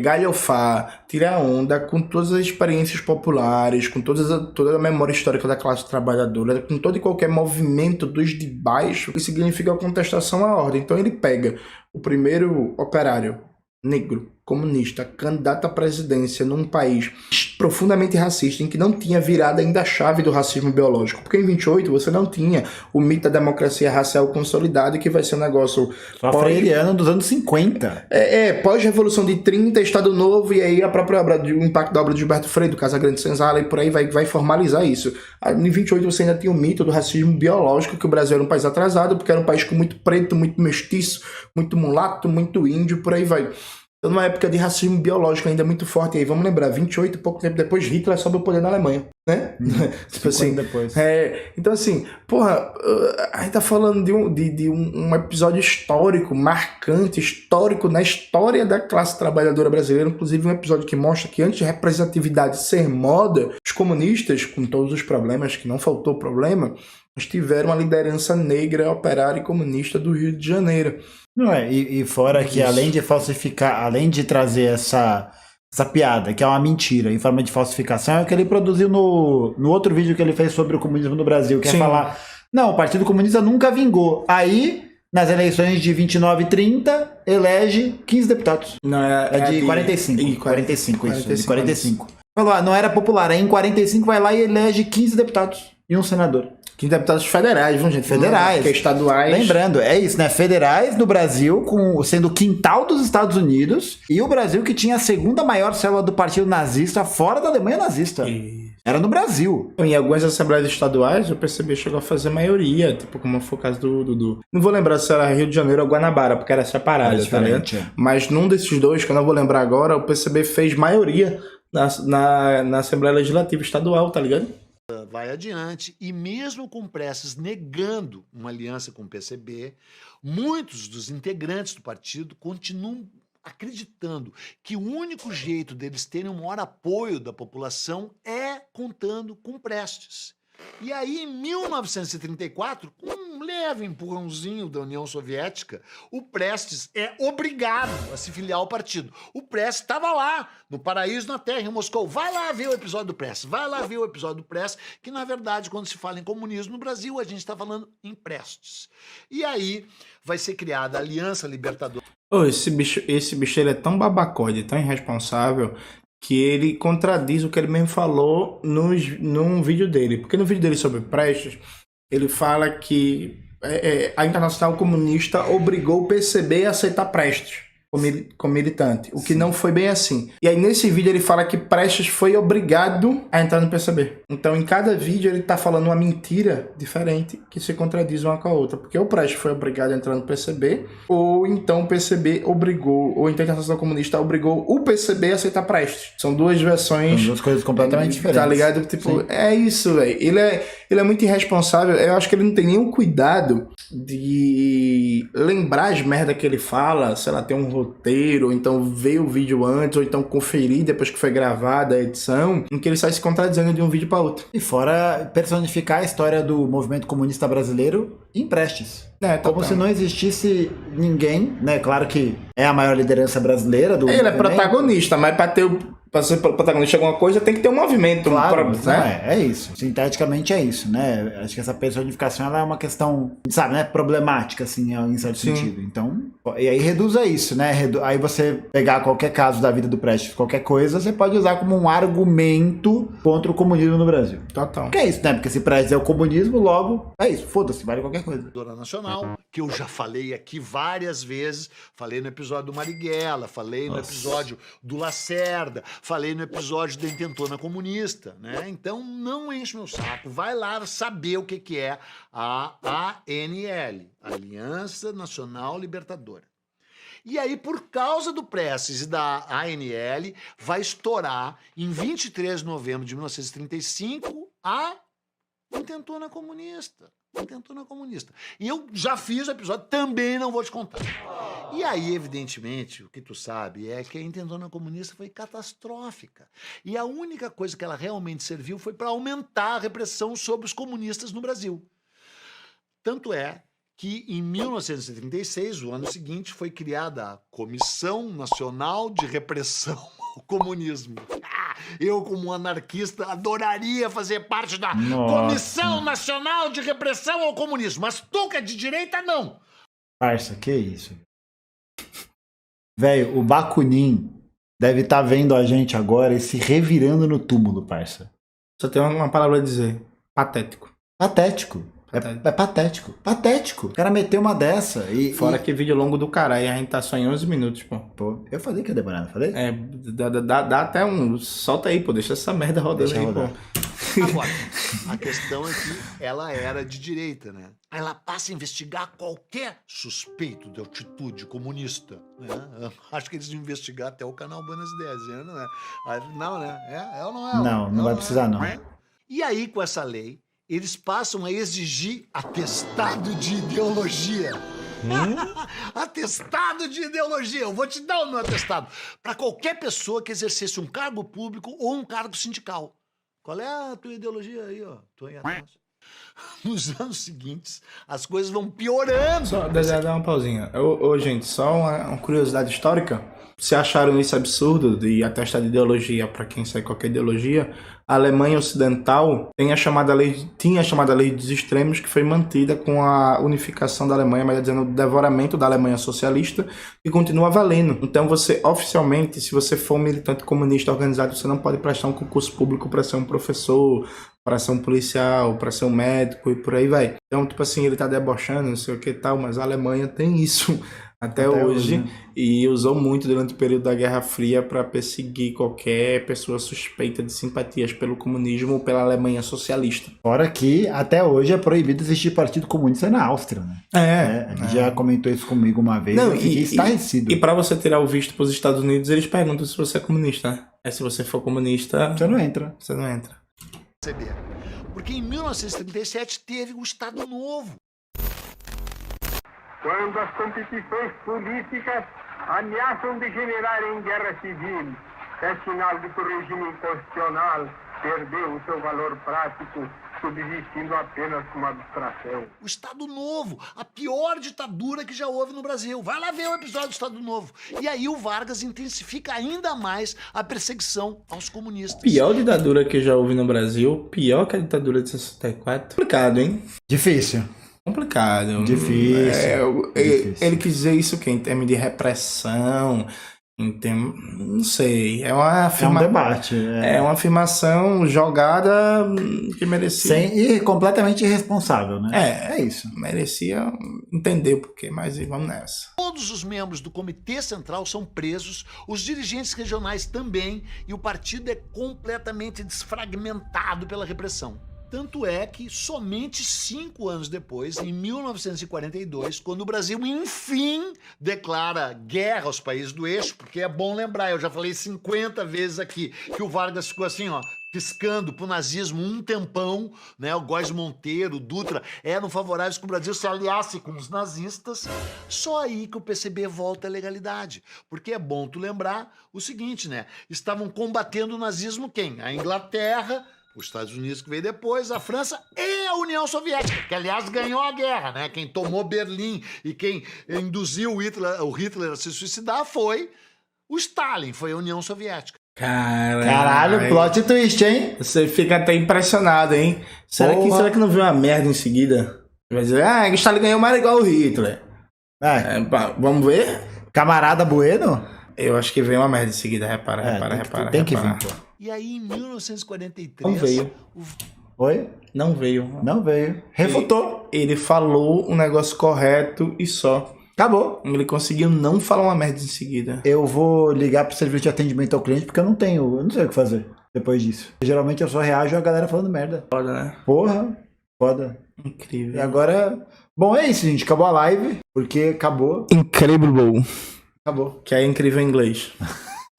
galhofar, tirar onda com todas as experiências populares, com toda a memória histórica da classe trabalhadora, com todo e qualquer movimento dos de baixo, que significa a contestação à ordem. Então ele pega o primeiro operário negro, comunista, candidato à presidência num país profundamente racista, em que não tinha virado ainda a chave do racismo biológico, porque em 28 você não tinha o mito da democracia racial consolidado, que vai ser um negócio freiriano dos anos 50. Pós-revolução de 30, Estado Novo, e aí a própria obra, o impacto da obra de Gilberto Freire, do Casagrande Senzala, e por aí vai formalizar isso. Em 28 você ainda tinha o mito do racismo biológico, que o Brasil era um país atrasado, porque era um país com muito preto, muito mestiço, muito mulato, muito índio, por aí vai. Então, numa época de racismo biológico ainda muito forte, e aí vamos lembrar, 28, pouco tempo depois, Hitler sobe o poder na Alemanha, né? Tipo assim, depois. Então assim, porra, a gente tá falando de um episódio histórico, marcante, histórico na história da classe trabalhadora brasileira, inclusive um episódio que mostra que antes de representatividade ser moda, os comunistas, com todos os problemas, que não faltou problema, eles tiveram a liderança negra, operária e comunista do Rio de Janeiro. Não é, e fora que além de falsificar, além de trazer essa piada, que é uma mentira em forma de falsificação, é o que ele produziu no outro vídeo que ele fez sobre o comunismo no Brasil, que é falar, não, o Partido Comunista nunca vingou. Aí, nas eleições de 29 e 30, elege 15 deputados. Não, de 45. 45, isso, de 45. Falou, não era popular, aí em 45 vai lá e elege 15 deputados e um senador. 15 deputados federais, viu, gente? Federais. Que é estaduais. Lembrando, é isso, né? Federais no Brasil, sendo o quintal dos Estados Unidos, e o Brasil que tinha a segunda maior célula do partido nazista fora da Alemanha nazista. Era no Brasil. Em algumas assembleias estaduais, o PCB chegou a fazer maioria, tipo, como foi o caso do... Não vou lembrar se era Rio de Janeiro ou Guanabara, porque era separado, tá ligado? Mas num desses dois, que eu não vou lembrar agora, o PCB fez maioria na Assembleia Legislativa Estadual, tá ligado? Vai adiante, e mesmo com Prestes negando uma aliança com o PCB, muitos dos integrantes do partido continuam acreditando que o único jeito deles terem o maior apoio da população é contando com Prestes. E aí, em 1934, com um leve empurrãozinho da União Soviética, o Prestes é obrigado a se filiar ao partido. O Prestes estava lá, no Paraíso na Terra, em Moscou. Vai lá ver o episódio do Prestes, vai lá ver o episódio do Prestes, que na verdade, quando se fala em comunismo no Brasil, a gente está falando em Prestes. E aí vai ser criada a Aliança Libertadora. Esse bicho ele é tão babacóide, tão irresponsável, que ele contradiz o que ele mesmo falou num vídeo dele. Porque no vídeo dele sobre Prestes, ele fala que a Internacional Comunista obrigou o PCB a aceitar Prestes. como militante, o que não foi bem assim. E aí nesse vídeo ele fala que Prestes foi obrigado a entrar no PCB. Então em cada vídeo ele tá falando uma mentira diferente que se contradiz uma com a outra, porque o Prestes foi obrigado a entrar no PCB, ou então o PCB obrigou, ou então a Internacional Comunista obrigou o PCB a aceitar Prestes. São duas versões... São duas coisas completamente diferentes. Tá ligado? Tipo, Sim. é isso, velho. Ele é muito irresponsável. Eu acho que ele não tem nenhum cuidado de lembrar as merdas que ele fala, sei lá, ter um roteiro, ou então ver o vídeo antes, ou então conferir depois que foi gravada a edição, em que ele sai se contradizendo de um vídeo para outro. E fora personificar a história do movimento comunista brasileiro em Prestes. Como se não existisse ninguém, né? Claro que é a maior liderança brasileira do Ele é movimento. protagonista, mas pra ser protagonista de alguma coisa tem que ter um movimento. Claro, né? É isso. Sinteticamente é isso, né? Acho que essa personificação ela é uma questão, sabe, né? Problemática, assim, em certo sentido. Então, e aí reduz a isso, né? Aí você pegar qualquer caso da vida do Prestes, qualquer coisa, você pode usar como um argumento contra o comunismo no Brasil. Total. Que é isso, né? Porque se Prestes é o comunismo, logo é isso. Foda-se, vale qualquer coisa. Nacional, que eu já falei aqui várias vezes, falei no episódio do Marighella, falei no episódio do Lacerda, falei no episódio da Intentona Comunista, né? Então não enche meu saco, vai lá saber o que é a ANL, Aliança Nacional Libertadora. E aí, por causa do Prestes e da ANL, vai estourar em 23 de novembro de 1935 a Intentona Comunista. Intentona Comunista. E eu já fiz o episódio, também não vou te contar. E aí, evidentemente, o que tu sabe é que a Intentona Comunista foi catastrófica. E a única coisa que ela realmente serviu foi para aumentar a repressão sobre os comunistas no Brasil. Tanto é que em 1936, o ano seguinte, foi criada a Comissão Nacional de Repressão ao Comunismo. Eu, como anarquista, adoraria fazer parte da Comissão Nacional de Repressão ao Comunismo, mas tu que é de direita, não. Parça, que isso? Velho, o Bakunin deve estar vendo a gente agora e se revirando no túmulo, parça. Só tem uma palavra a dizer. Patético. Patético. É patético. Patético. O cara meteu uma dessa e... Fora que vídeo longo do caralho, a gente tá só em 11 minutos, pô. Pô, eu falei que ia demorar, não falei? É, dá até um... Solta aí, pô, deixa essa merda rodando aí, pô. Agora, a questão é que ela era de direita, né? Ela passa a investigar qualquer suspeito de atitude comunista, né? Acho que eles iam investigar até o canal Buenas Ideias, né? Não é? Não, né? É ou não é? Não vai precisar, não. E aí, com essa lei, eles passam a exigir atestado de ideologia. Atestado de ideologia. Eu vou te dar o meu atestado. Para qualquer pessoa que exercesse um cargo público ou um cargo sindical. Qual é a tua ideologia aí, ó? Tô aí atrás. Nos anos seguintes, as coisas vão piorando. Só dá uma pausinha. Gente, só uma curiosidade histórica. Se acharam isso absurdo de atestar de ideologia para quem segue qualquer ideologia, a Alemanha Ocidental tinha a chamada lei dos extremos, que foi mantida com a unificação da Alemanha, mas dizendo o devoramento da Alemanha socialista, e continua valendo. Então você, oficialmente, se você for um militante comunista organizado, você não pode prestar um concurso público para ser um professor, para ser um policial, para ser um médico e por aí vai. Então, tipo assim, ele tá debochando, não sei o que e tal, mas a Alemanha tem isso até hoje, né? E usou muito durante o período da Guerra Fria para perseguir qualquer pessoa suspeita de simpatias pelo comunismo ou pela Alemanha socialista. Fora que até hoje é proibido existir partido comunista na Áustria, né? A gente já comentou isso comigo uma vez. Não, eu fiquei estarrecido. E para você tirar o visto para os Estados Unidos, eles perguntam se você é comunista, né? Se você for comunista, você não entra. Você não entra. Porque em 1937 teve o Estado Novo. Quando as competições políticas ameaçam degenerar em guerra civil, é sinal de que o regime constitucional perdeu o seu valor prático, subsistindo apenas como abstração. O Estado Novo, a pior ditadura que já houve no Brasil. Vai lá ver o episódio do Estado Novo. E aí o Vargas intensifica ainda mais a perseguição aos comunistas. Pior ditadura que já houve no Brasil, pior que a ditadura de 64. Complicado, hein? Difícil. Complicado. Difícil. Ele quis dizer isso o quê? Em termos de repressão, Não sei. É uma É um debate. É uma afirmação jogada que merecia. E completamente irresponsável, né? É isso. Merecia entender o porquê, mas vamos nessa. Todos os membros do Comitê Central são presos, os dirigentes regionais também, e o partido é completamente desfragmentado pela repressão. Tanto é que somente 5 anos depois, em 1942, quando o Brasil, enfim, declara guerra aos países do eixo, porque é bom lembrar, eu já falei 50 vezes aqui, que o Vargas ficou assim, ó, piscando pro nazismo um tempão, né? O Góes Monteiro, o Dutra, eram favoráveis que o Brasil se aliasse com os nazistas. Só aí que o PCB volta à legalidade. Porque é bom tu lembrar o seguinte, né? Estavam combatendo o nazismo quem? A Inglaterra, os Estados Unidos, que veio depois, a França e a União Soviética, que aliás ganhou a guerra, né? Quem tomou Berlim e quem induziu o Hitler a se suicidar foi o Stalin, foi a União Soviética. Caralho, plot twist, hein? Você fica até impressionado, hein? Será que não viu uma merda em seguida? Vai dizer, o Stalin ganhou mais igual o Hitler. Vamos ver? Camarada Bueno? Eu acho que veio uma merda em seguida, repara. Tem que vir, pô. E aí, em 1943... Não veio. Oi? Não veio. Não veio. Refutou. Ele falou um negócio correto e só. Acabou. Ele conseguiu não falar uma merda em seguida. Eu vou ligar pro serviço de atendimento ao cliente porque eu não sei o que fazer depois disso. Geralmente eu só reajo a galera falando merda. Foda, né? Porra, foda. Incrível. E agora... Bom, é isso, gente. Acabou a live, porque acabou. Incredible. Acabou. Que é incrível em inglês.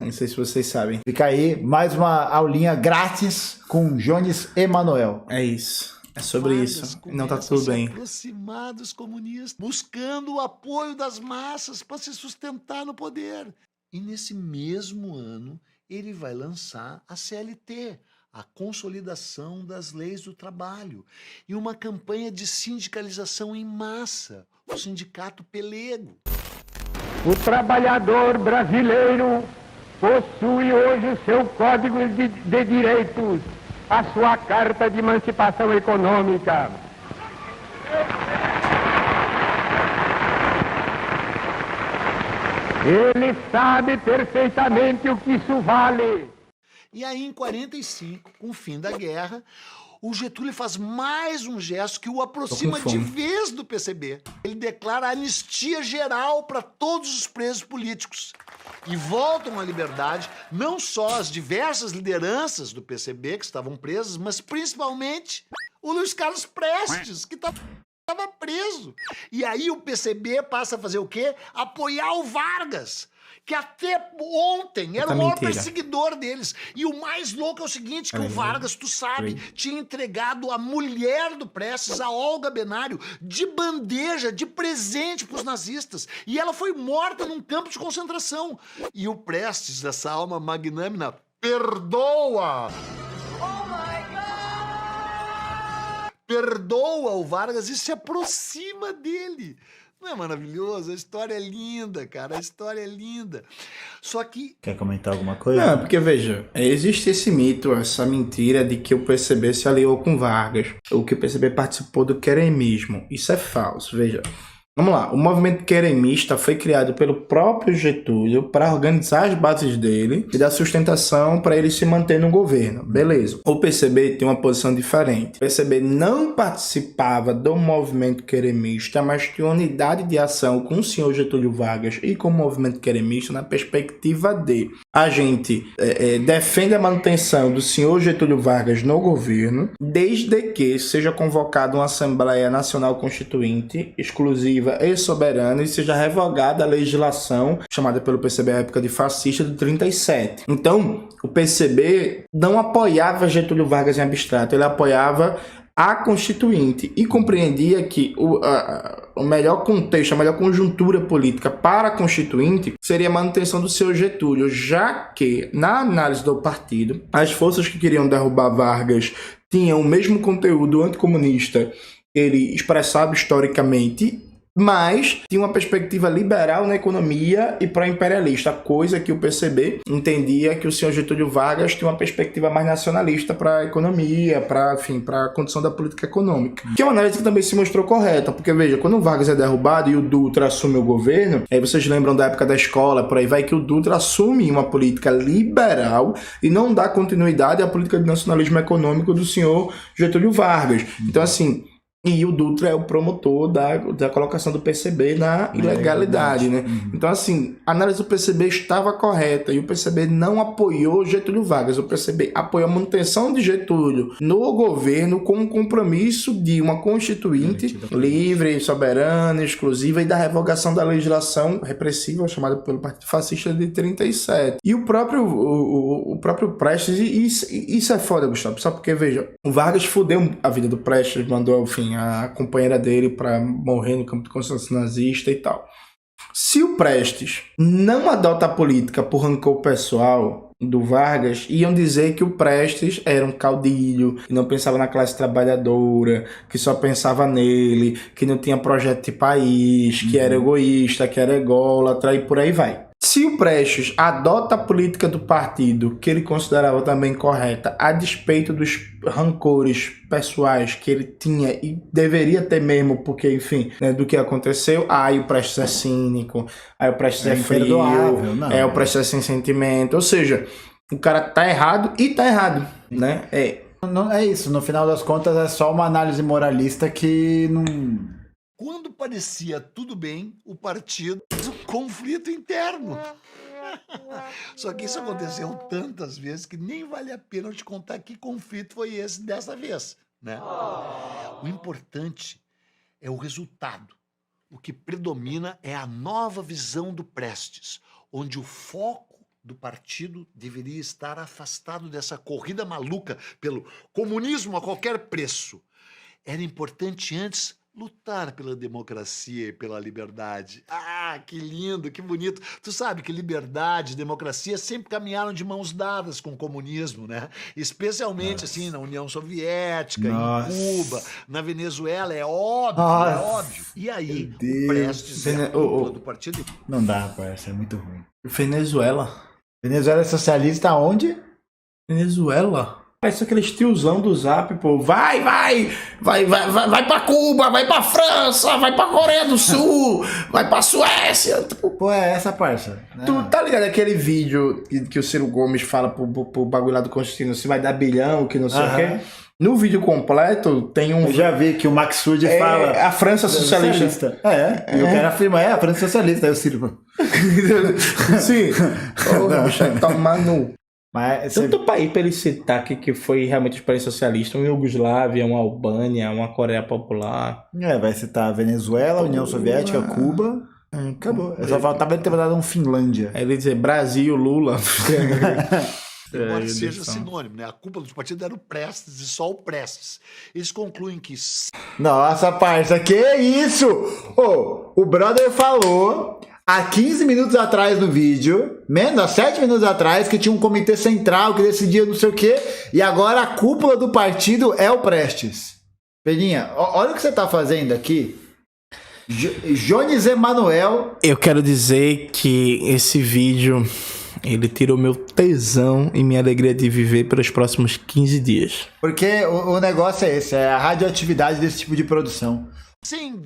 Não sei se vocês sabem. Fica aí mais uma aulinha grátis com Jones Emanuel. É isso. É sobre isso. Não tá tudo bem. Aproximar dos comunistas, buscando o apoio das massas para se sustentar no poder. E nesse mesmo ano, ele vai lançar a CLT, a Consolidação das Leis do Trabalho, e uma campanha de sindicalização em massa, o Sindicato Pelego. O trabalhador brasileiro possui hoje o seu Código de Direitos, a sua Carta de Emancipação Econômica. Ele sabe perfeitamente o que isso vale. E aí, em 45, com o fim da guerra, o Getúlio faz mais um gesto que o aproxima de vez do PCB. Ele declara anistia geral para todos os presos políticos. E voltam à liberdade não só as diversas lideranças do PCB que estavam presas, mas principalmente o Luiz Carlos Prestes, que estava preso. E aí o PCB passa a fazer o quê? Apoiar o Vargas, que até ontem era o maior perseguidor deles. E o mais louco é o seguinte, que o Vargas, tu sabe, tinha entregado a mulher do Prestes, a Olga Benário, de bandeja, de presente pros nazistas. E ela foi morta num campo de concentração. E o Prestes, essa alma magnânima, perdoa! Perdoa o Vargas e se aproxima dele. Não é maravilhoso? A história é linda, cara. A história é linda. Só que... Quer comentar alguma coisa? Não, porque veja, existe esse mito, essa mentira de que o PCB se aliou com Vargas, ou que o PCB participou do queremismo. Isso é falso, veja. Vamos lá, o movimento queremista foi criado pelo próprio Getúlio para organizar as bases dele e dar sustentação para ele se manter no governo. Beleza. O PCB tem uma posição diferente. O PCB não participava do movimento queremista, mas tinha unidade de ação com o senhor Getúlio Vargas e com o movimento queremista na perspectiva de a gente defende a manutenção do senhor Getúlio Vargas no governo, desde que seja convocada uma Assembleia Nacional Constituinte exclusiva e soberana e seja revogada a legislação chamada pelo PCB à época de fascista de 37. Então, o PCB não apoiava Getúlio Vargas em abstrato, ele apoiava a Constituinte e compreendia que o melhor contexto, a melhor conjuntura política para a Constituinte seria a manutenção do seu Getúlio, já que, na análise do partido, as forças que queriam derrubar Vargas tinham o mesmo conteúdo anticomunista que ele expressava historicamente mas tinha uma perspectiva liberal na economia e pró-imperialista, coisa que o PCB entendia que o senhor Getúlio Vargas tinha uma perspectiva mais nacionalista para a economia, para a condição da política econômica. Que é uma análise que também se mostrou correta, porque veja, quando o Vargas é derrubado e o Dutra assume o governo, aí vocês lembram da época da escola, por aí vai, que o Dutra assume uma política liberal e não dá continuidade à política de nacionalismo econômico do senhor Getúlio Vargas. Então, assim, e o Dutra é o promotor da colocação do PCB na ilegalidade, né? Então, assim, a análise do PCB estava correta e o PCB não apoiou Getúlio Vargas. O PCB apoiou a manutenção de Getúlio no governo com o compromisso de uma constituinte livre, soberana, exclusiva e da revogação da legislação repressiva chamada pelo Partido Fascista de 37. E o próprio Prestes, e isso é foda, Gustavo, só porque, veja, o Vargas fudeu a vida do Prestes, mandou, enfim, a companheira dele para morrer no campo de concentração nazista e tal. Se o Prestes não adota a política por rancor pessoal do Vargas, iam dizer que o Prestes era um caudilho, que não pensava na classe trabalhadora, que só pensava nele, que não tinha projeto de país, que era egoísta, que era ególatra e por aí vai. Se o Prestes adota a política do partido, que ele considerava também correta, a despeito dos rancores pessoais que ele tinha e deveria ter mesmo, porque, enfim, né, do que aconteceu, aí o Prestes é cínico, aí o Prestes é frio, o Prestes é sem sentimento, ou seja, o cara tá errado e tá errado, né? Não, é isso, no final das contas é só uma análise moralista que não... Quando parecia tudo bem, o partido fez um conflito interno. Só que isso aconteceu tantas vezes que nem vale a pena eu te contar que conflito foi esse dessa vez, né? O importante é o resultado. O que predomina é a nova visão do Prestes, onde o foco do partido deveria estar afastado dessa corrida maluca pelo comunismo a qualquer preço. Era importante antes lutar pela democracia e pela liberdade. Ah, que lindo, que bonito. Tu sabe que liberdade e democracia sempre caminharam de mãos dadas com o comunismo, né? Especialmente, assim, na União Soviética, em Cuba, na Venezuela, é óbvio, é óbvio. E aí, o Prestes do partido... Não dá, parça, é muito ruim. Venezuela é socialista aonde? Venezuela? Parece aqueles tiozão do Zap, pô. Vai pra Cuba, vai pra França, vai pra Coreia do Sul, vai pra Suécia. Pô, é essa, parça. Tu tá ligado aquele vídeo que o Ciro Gomes fala pro bagulho lá do Constantino, se vai dar bilhão, que não sei o quê? No vídeo completo tem um... Eu já vi que o Maxud fala... A França socialista. E o cara afirma, a França socialista, aí o Ciro... Sim. Bicho, toma no... Mas tanto país pra ele citar que foi realmente um país socialista, uma Iugoslávia, uma Albânia, uma Coreia Popular. Vai citar Venezuela, União Soviética, Cuba. Acabou. Só faltava ele ter dado um Finlândia. Aí ele dizer Brasil, Lula. Embora seja sinônimo, né? A culpa dos partidos era o Prestes e só o Prestes. Eles concluem que... Nossa, parça, que isso? O brother falou... Há 15 minutos atrás no vídeo, menos, há 7 minutos atrás, que tinha um comitê central que decidia não sei o quê, e agora a cúpula do partido é o Prestes. Peninha, olha o que você tá fazendo aqui. Jones Emanuel. Eu quero dizer que esse vídeo, ele tirou meu tesão e minha alegria de viver pelos próximos 15 dias. Porque o negócio é esse, é a radioatividade desse tipo de produção. Sem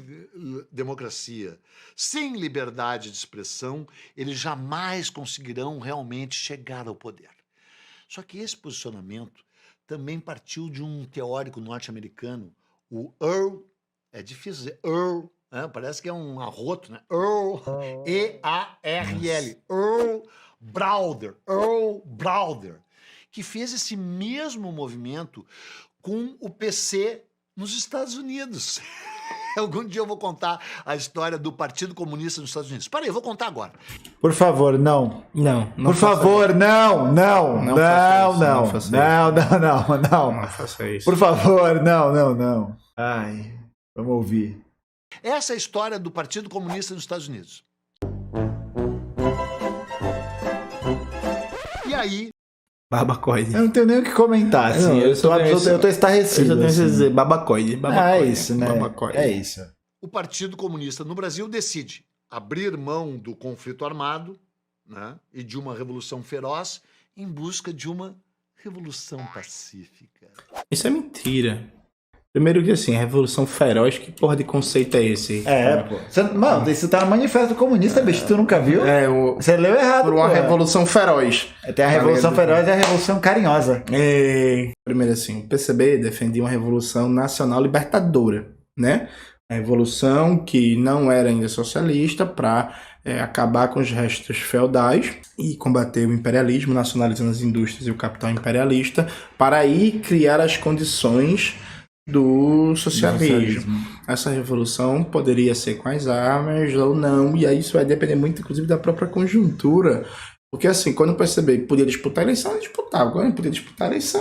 democracia, sem liberdade de expressão, eles jamais conseguirão realmente chegar ao poder. Só que esse posicionamento também partiu de um teórico norte-americano, o Earl, é difícil dizer Earl, né? Parece que é um arroto, né? Earl, E-A-R-L, Earl Browder, que fez esse mesmo movimento com o PC nos Estados Unidos. Algum dia eu vou contar a história do Partido Comunista nos Estados Unidos. Para aí, eu vou contar agora. Por favor, não. Não. Por favor, não. Não faça isso. Por favor, não. Ai, vamos ouvir. Essa é a história do Partido Comunista nos Estados Unidos. E aí... Babacoide. Eu não tenho nem o que comentar, assim. Eu tô estarrecido. Eu só tenho que dizer babacoide. É isso, né? Babacoide. É isso. o Partido Comunista no Brasil decide abrir mão do conflito armado, né, e de uma revolução feroz em busca de uma revolução pacífica. Isso é mentira. Primeiro que assim, revolução feroz, que porra de conceito é esse? Pô. Mano, isso tá no Manifesto Comunista, bicho, tu nunca viu? Você leu errado, por uma pô. revolução feroz. Tem a Revolução Feroz e a Revolução Carinhosa. Primeiro assim, o PCB defendia uma revolução nacional libertadora, né? A revolução que não era ainda socialista para acabar com os restos feudais e combater o imperialismo, nacionalizando as indústrias e o capital imperialista, para aí criar as condições do socialismo. Essa revolução poderia ser com as armas ou não, e aí isso vai depender muito, inclusive, da própria conjuntura. Porque assim, quando eu percebi que podia disputar a eleição, eu disputava. Quando não podia disputar a eleição...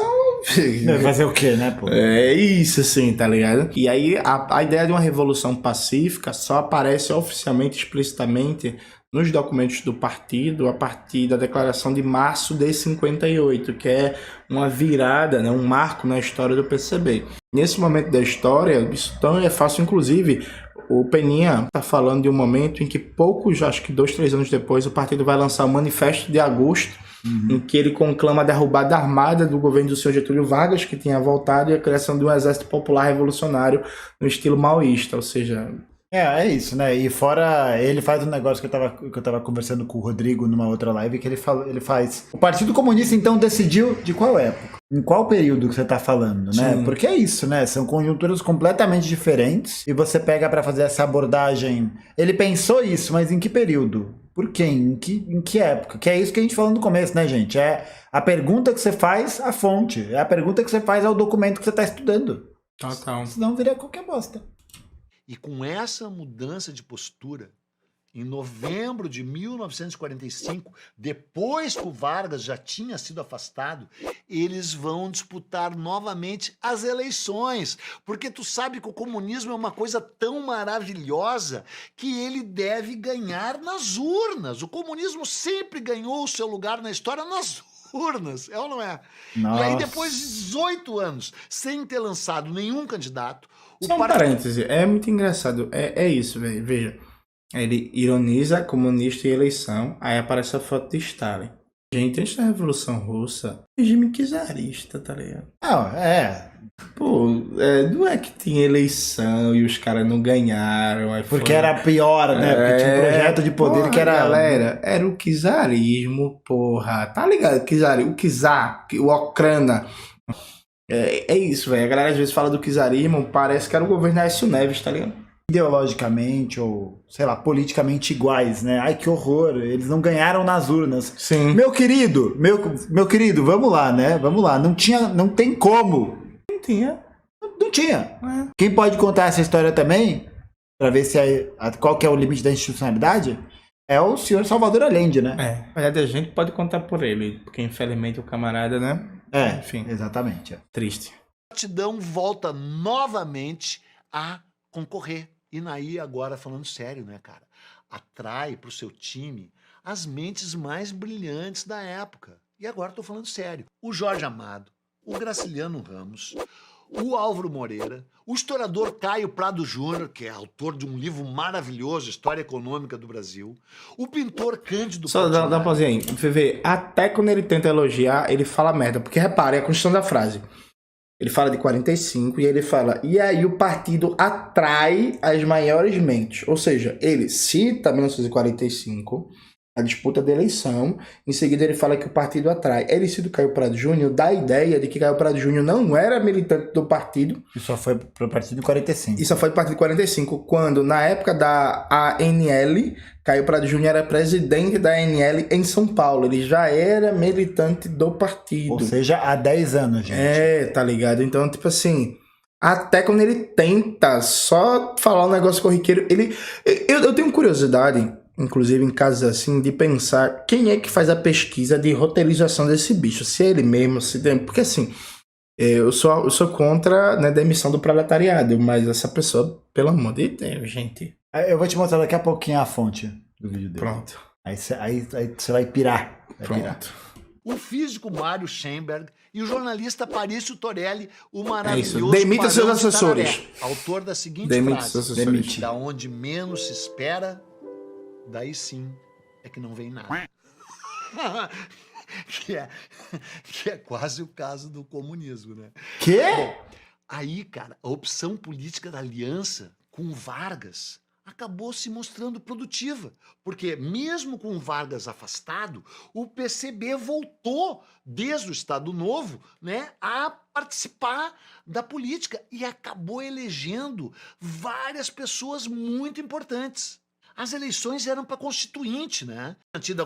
Vai fazer o quê, né, pô? É isso, assim, tá ligado? E aí, a ideia de uma revolução pacífica só aparece oficialmente, explicitamente, nos documentos do partido a partir da declaração de março de 58, que é uma virada, né, um marco na história do PCB. Nesse momento da história, isso tão é fácil, inclusive... O Peninha está falando de um momento em que acho que 2, 3 anos depois, o partido vai lançar o Manifesto de Agosto, em que ele conclama a derrubada armada do governo do senhor Getúlio Vargas, que tinha voltado, e a criação de um exército popular revolucionário no estilo maoísta, ou seja... É isso, né? E fora, ele faz um negócio que eu tava conversando com o Rodrigo numa outra live, que ele faz... O Partido Comunista, então, decidiu de qual época? Em qual período que você tá falando, né? Sim. Porque é isso, né? São conjunturas completamente diferentes, e você pega pra fazer essa abordagem... Ele pensou isso, mas em que período? Por quem? Em que época? Que é isso que a gente falou no começo, né, gente? É a pergunta que você faz, a fonte. É a pergunta que você faz ao documento que você tá estudando. Total. Senão vira qualquer bosta. E com essa mudança de postura, em novembro de 1945, depois que o Vargas já tinha sido afastado, eles vão disputar novamente as eleições. Porque tu sabe que o comunismo é uma coisa tão maravilhosa que ele deve ganhar nas urnas. O comunismo sempre ganhou o seu lugar na história nas urnas, é ou não é? Nossa. E aí, depois de 18 anos, sem ter lançado nenhum candidato... Só um parêntese, é muito engraçado, é isso, velho, veja. Ele ironiza comunista e eleição, aí aparece a foto de Stalin. Gente, antes da Revolução Russa, regime czarista, tá ligado? Pô, não é que tinha eleição e os caras não ganharam. Aí porque era pior, né? Porque tinha um projeto de poder que era... Galera, era o czarismo, porra. Tá ligado? O czar, o Okrana. É isso, velho. A galera às vezes fala do czarismo, parece que era o governo Aécio Neves, tá ligado? Ideologicamente ou, sei lá, politicamente iguais, né? Ai, que horror, eles não ganharam nas urnas. Sim. Meu querido, vamos lá, né? Vamos lá, não tem como. Não tinha. Quem pode contar essa história também, pra ver se qual que é o limite da institucionalidade, é o senhor Salvador Allende, né? Na verdade, a gente pode contar por ele, porque infelizmente o camarada, né? Enfim. Exatamente. Triste. A partidão volta novamente a concorrer. E Naí, agora falando sério, né, cara? Atrai pro seu time as mentes mais brilhantes da época. E agora tô falando sério. O Jorge Amado, o Graciliano Ramos, o Álvaro Moreira, o historiador Caio Prado Júnior, que é autor de um livro maravilhoso, História Econômica do Brasil, o pintor Cândido... Só dá uma pausinha aí. Você vê, até quando ele tenta elogiar, ele fala merda. Porque repare, é a construção da frase. Ele fala de 45 e ele fala, e aí o partido atrai as maiores mentes. Ou seja, ele cita 1945, a disputa da eleição, em seguida ele fala que o partido atrai. Ele cita o Caio Prado Júnior, dá a ideia de que Caio Prado Júnior não era militante do partido. E só foi pro partido em 45. E só foi pro partido em 45, quando, na época da ANL, Caio Prado Júnior era presidente da ANL em São Paulo. Ele já era militante do partido. Ou seja, há 10 anos, gente. Tá ligado? Então, tipo assim... Até quando ele tenta só falar um negócio corriqueiro, eu tenho curiosidade, inclusive em casos assim, de pensar quem é que faz a pesquisa de roteirização desse bicho. Se é ele mesmo, porque assim, eu sou contra, né, a demissão do proletariado, mas essa pessoa, pelo amor de Deus, gente. Eu vou te mostrar daqui a pouquinho a fonte do vídeo dele. Pronto. Aí você vai pirar. Pronto. O físico Mário Schemberg E o jornalista Parício Torelli, o maravilhoso Demita seus Barão de assessores. Tararé, autor da seguinte Demite frase: seus assessores. Demite. da onde menos se espera, daí sim é que não vem nada. que é quase o caso do comunismo, né? Quê? Aí, cara, a opção política da aliança com Vargas acabou se mostrando produtiva, porque mesmo com Vargas afastado, o PCB voltou desde o Estado Novo, né, a participar da política e acabou elegendo várias pessoas muito importantes. As eleições eram para constituinte, né? Da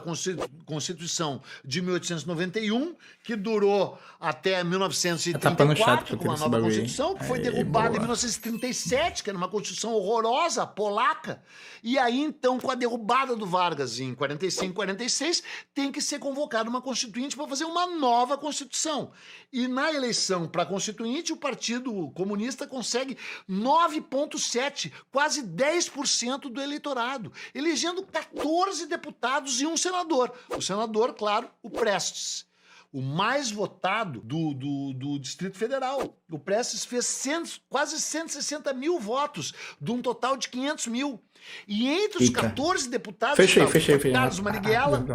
Constituição de 1891, que durou até Tá tapando o chato 1934, pra com uma esse nova bagulho aí. Constituição, que foi Aí, derrubada boa. em 1937, que era uma Constituição horrorosa, polaca. E aí, então, com a derrubada do Vargas em 45, 46, tem que ser convocada uma constituinte para fazer uma nova Constituição. E na eleição para constituinte, o Partido Comunista consegue 9,7%, quase 10% do eleitorado, elegendo 14 deputados e um senador. O senador, claro, o Prestes, o mais votado do Distrito Federal. O Prestes fez quase 160 mil votos, de um total de 500 mil. E entre os Rica. 14 deputados... Fechei. Carlos Marighella...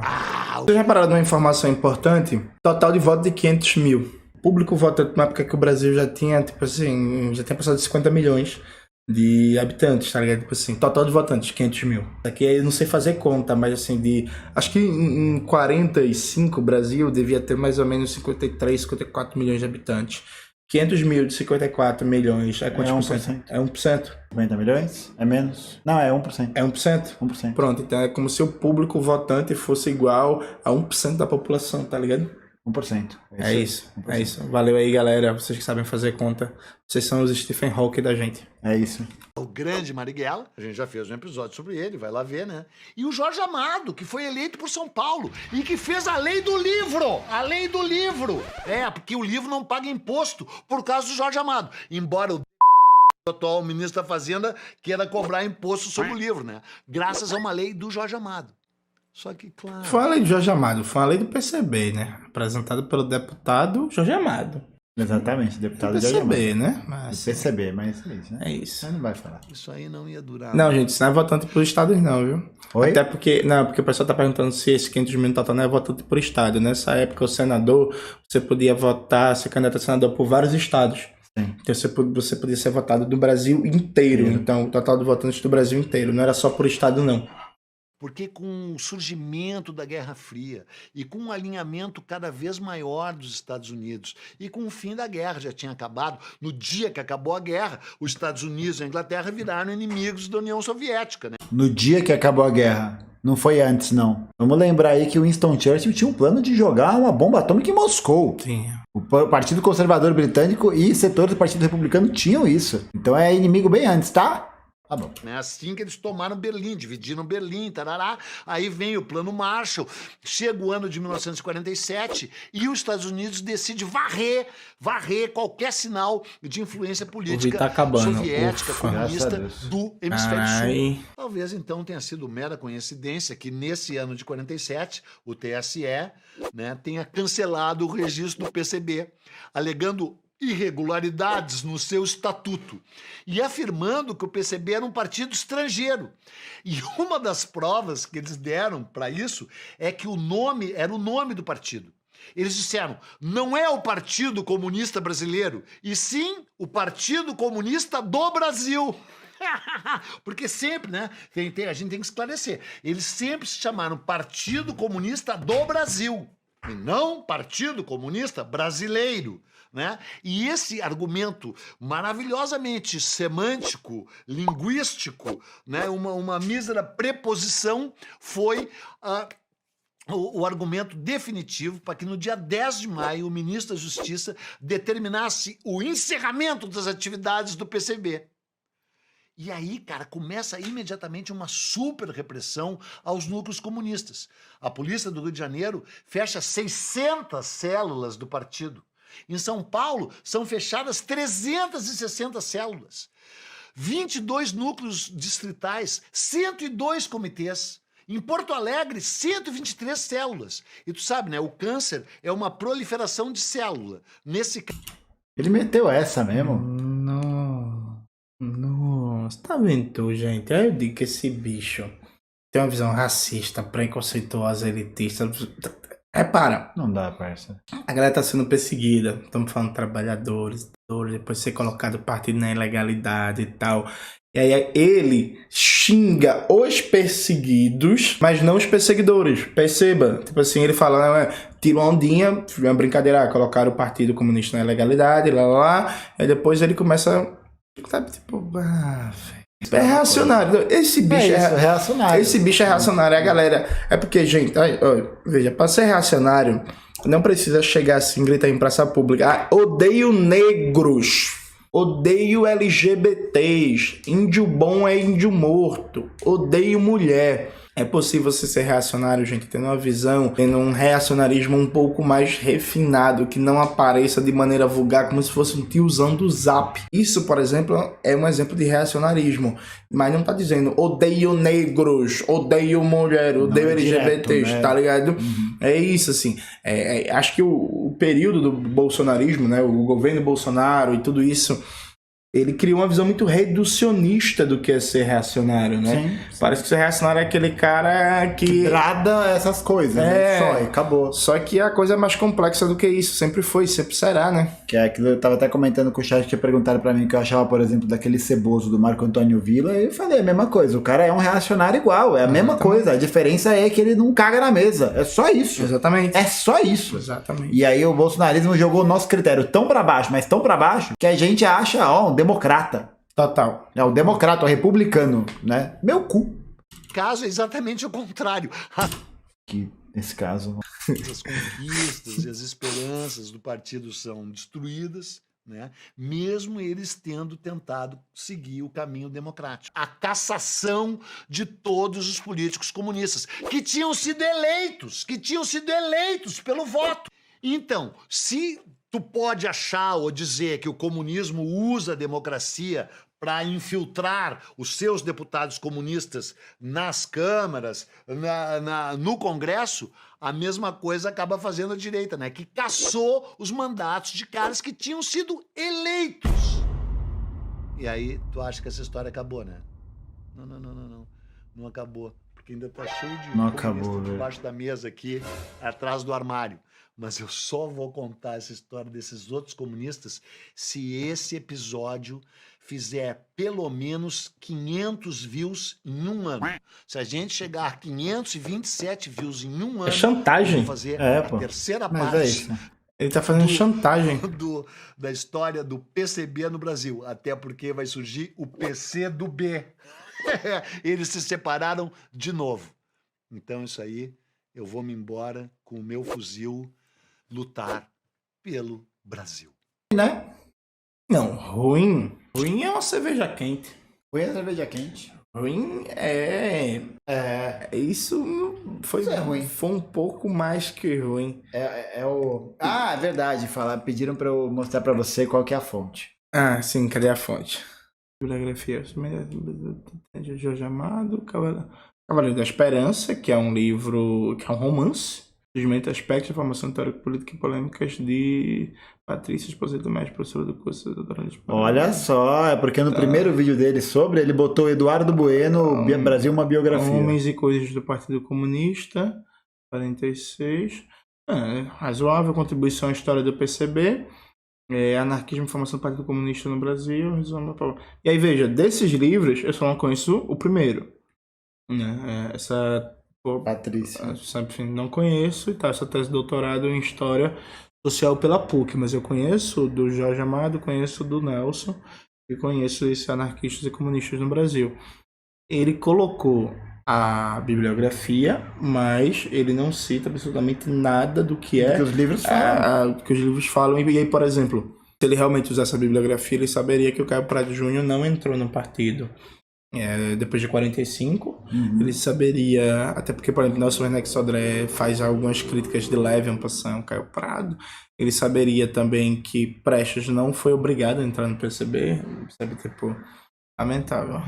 Vocês repararam numa informação importante? Total de voto de 500 mil. O público votante na época que o Brasil já tinha, tipo assim, já tinha passado de 50 milhões de habitantes, tá ligado? Tipo assim, total de votantes, 500 mil. Aqui eu não sei fazer conta, mas assim, acho que em 45 o Brasil devia ter mais ou menos 53, 54 milhões de habitantes. 500 mil de 54 milhões é quantos por cento? É 1%. 50 milhões? É menos? Não, é 1%. É 1%? 1%. Pronto, então é como se o público votante fosse igual a 1% da população, tá ligado? 1%. É isso, 1%. é isso. Valeu aí, galera. Vocês que sabem fazer conta. Vocês são os Stephen Hawking da gente. É isso. O grande Marighella, a gente já fez um episódio sobre ele, vai lá ver, né? E o Jorge Amado, que foi eleito por São Paulo e que fez a lei do livro. A lei do livro. É, porque o livro não paga imposto por causa do Jorge Amado. Embora o atual ministro da Fazenda queira cobrar imposto sobre o livro, né? Graças a uma lei do Jorge Amado. Só que, claro... Foi a lei de Jorge Amado, foi a lei do PCB, né? Apresentada pelo deputado Jorge Amado. Exatamente, deputado Do de PCB, né? Do Mas PCB, mas é isso, né? é isso. Mas não vai falar. Isso aí não ia durar. Não, gente, isso não é votante por estados não, viu? Oi? Até porque, não, porque o pessoal tá perguntando se esse 500 mil total não é votante por estado. Nessa época, o senador, você podia votar, ser candidato a senador por vários estados. Sim. Então você podia ser votado do Brasil inteiro. Então, o total de votantes do Brasil inteiro. Não era só por estado, não. Porque com o surgimento da Guerra Fria e com um alinhamento cada vez maior dos Estados Unidos e com o fim da guerra, já tinha acabado, no dia que acabou a guerra, os Estados Unidos e a Inglaterra viraram inimigos da União Soviética, né? No dia que acabou a guerra. Não foi antes, não. Vamos lembrar aí que o Winston Churchill tinha um plano de jogar uma bomba atômica em Moscou. Sim. O Partido Conservador Britânico e setores do Partido Republicano tinham isso. Então é inimigo bem antes, tá? Tá bom. É assim que eles tomaram Berlim, dividiram Berlim, tarará. Aí vem o Plano Marshall, chega o ano de 1947 e os Estados Unidos decidem varrer qualquer sinal de influência política tá acabando. soviética, Ufa. comunista Graças a Deus. do hemisfério Ai. sul. Talvez então tenha sido mera coincidência que nesse ano de 47 o TSE, né, tenha cancelado o registro do PCB, alegando irregularidades no seu estatuto e afirmando que o PCB era um partido estrangeiro. E uma das provas que eles deram para isso é que o nome era o nome do partido. Eles disseram, não é o Partido Comunista Brasileiro, e sim o Partido Comunista do Brasil. Porque sempre, né, a gente tem que esclarecer, eles sempre se chamaram Partido Comunista do Brasil, e não Partido Comunista Brasileiro. Né? E esse argumento maravilhosamente semântico, linguístico, né? uma mísera preposição foi o argumento definitivo para que no dia 10 de maio o ministro da Justiça determinasse o encerramento das atividades do PCB. E aí, cara, começa imediatamente uma super repressão aos núcleos comunistas. A polícia do Rio de Janeiro fecha 600 células do partido. Em São Paulo, são fechadas 360 células, 22 núcleos distritais, 102 comitês. Em Porto Alegre, 123 células. E tu sabe, né? O câncer é uma proliferação de célula. Nesse caso. Ele meteu essa mesmo. Nossa, tá vendo tu, gente? Aí eu digo que esse bicho tem uma visão racista, preconceituosa, elitista. Repara, Não dá, parça. a galera tá sendo perseguida. Estamos falando de trabalhadores, depois de ser colocado o partido na ilegalidade e tal. E aí ele xinga os perseguidos, mas não os perseguidores. Perceba, tipo assim, ele fala, não, tira uma ondinha, uma brincadeira, colocaram o Partido Comunista na ilegalidade, lá. Aí depois ele começa, sabe, tipo, velho. É reacionário. Esse bicho reacionário. Esse bicho é reacionário. A galera. É porque, gente, veja, pra ser reacionário, não precisa chegar assim, gritar em praça pública. Odeio negros. Odeio LGBTs. Índio bom é índio morto. Odeio mulher. É possível você ser reacionário, gente, tendo uma visão, tendo um reacionarismo um pouco mais refinado, que não apareça de maneira vulgar, como se fosse um tiozão do Zap. Isso, por exemplo, é um exemplo de reacionarismo. Mas não tá dizendo odeio negros, odeio mulher, odeio LGBTs, direto, né? Tá ligado? Uhum. É isso, assim. Acho que o período do bolsonarismo, né, o governo Bolsonaro e tudo isso, ele criou uma visão muito reducionista do que é ser reacionário, né? Sim. Parece que ser reacionário é aquele cara que brada essas coisas, né? Só, e acabou. Só que a coisa é mais complexa do que isso. Sempre foi, sempre será, né? Que é aquilo, eu tava até comentando com o chat que perguntaram pra mim o que eu achava, por exemplo, daquele ceboso do Marco Antônio Villa, e eu falei a mesma coisa. O cara é um reacionário igual, é a mesma coisa. A diferença é que ele não caga na mesa. É só isso. Exatamente. É só isso. Exatamente. E aí o bolsonarismo jogou o nosso critério tão pra baixo, mas tão pra baixo, que a gente acha, um democrata. Total. É o democrata, o republicano, né? Meu cu. Caso é exatamente o contrário. Que, nesse caso... As conquistas e as esperanças do partido são destruídas, né? Mesmo eles tendo tentado seguir o caminho democrático. A cassação de todos os políticos comunistas que tinham sido eleitos pelo voto. Então, se tu pode achar ou dizer que o comunismo usa a democracia para infiltrar os seus deputados comunistas nas câmaras, no Congresso, a mesma coisa acaba fazendo a direita, né? Que cassou os mandatos de caras que tinham sido eleitos. E aí, tu acha que essa história acabou, né? Não. Não acabou. Porque ainda tá cheio de comunistas debaixo da mesa aqui, atrás do armário. Mas eu só vou contar essa história desses outros comunistas se esse episódio fizer pelo menos 500 views em um ano. Se a gente chegar a 527 views em um ano... É chantagem. Eu vou fazer a terceira parte... Ele tá fazendo chantagem. Da história do PCB no Brasil. Até porque vai surgir o PC do B. Eles se separaram de novo. Então isso aí, eu vou me embora com o meu fuzil lutar pelo Brasil. Né? Não, ruim. Ruim é uma cerveja quente. Ruim é cerveja quente. Ruim isso foi ruim. Foi um pouco mais que ruim. É verdade. Pediram pra eu mostrar pra você qual que é a fonte. Ah, sim, cadê a fonte? Bibliografia de Jorge Amado, Cavaleiro da Esperança, que é um livro, que é um romance. Simplesmente aspectos de formação teórica, política e polêmicas de Patrícia Esposito Mestre, professora do curso de doutorado de Espanha. Olha só, é porque no primeiro vídeo dele ele botou Eduardo Bueno, Brasil, uma biografia. Homens e Coisas do Partido Comunista, 46. Razoável contribuição à história do PCB. Anarquismo e formação do Partido Comunista no Brasil. E aí, veja, desses livros, eu só não conheço o primeiro. Patrícia. Não conheço, e tá, essa tese de doutorado em História Social pela PUC, mas eu conheço do Jorge Amado, conheço do Nelson e conheço esses anarquistas e comunistas no Brasil. Ele colocou a bibliografia, mas ele não cita absolutamente nada do que é... que os livros falam. Que os livros falam. E aí, por exemplo, se ele realmente usasse a bibliografia, ele saberia que o Caio Prado Júnior não entrou no partido depois de 45, ele saberia, até porque, por exemplo, Nelson Werneck Sodré faz algumas críticas de leve ampassão Caio Prado, ele saberia também que Prestes não foi obrigado a entrar no PCB, sabe, tipo, lamentável.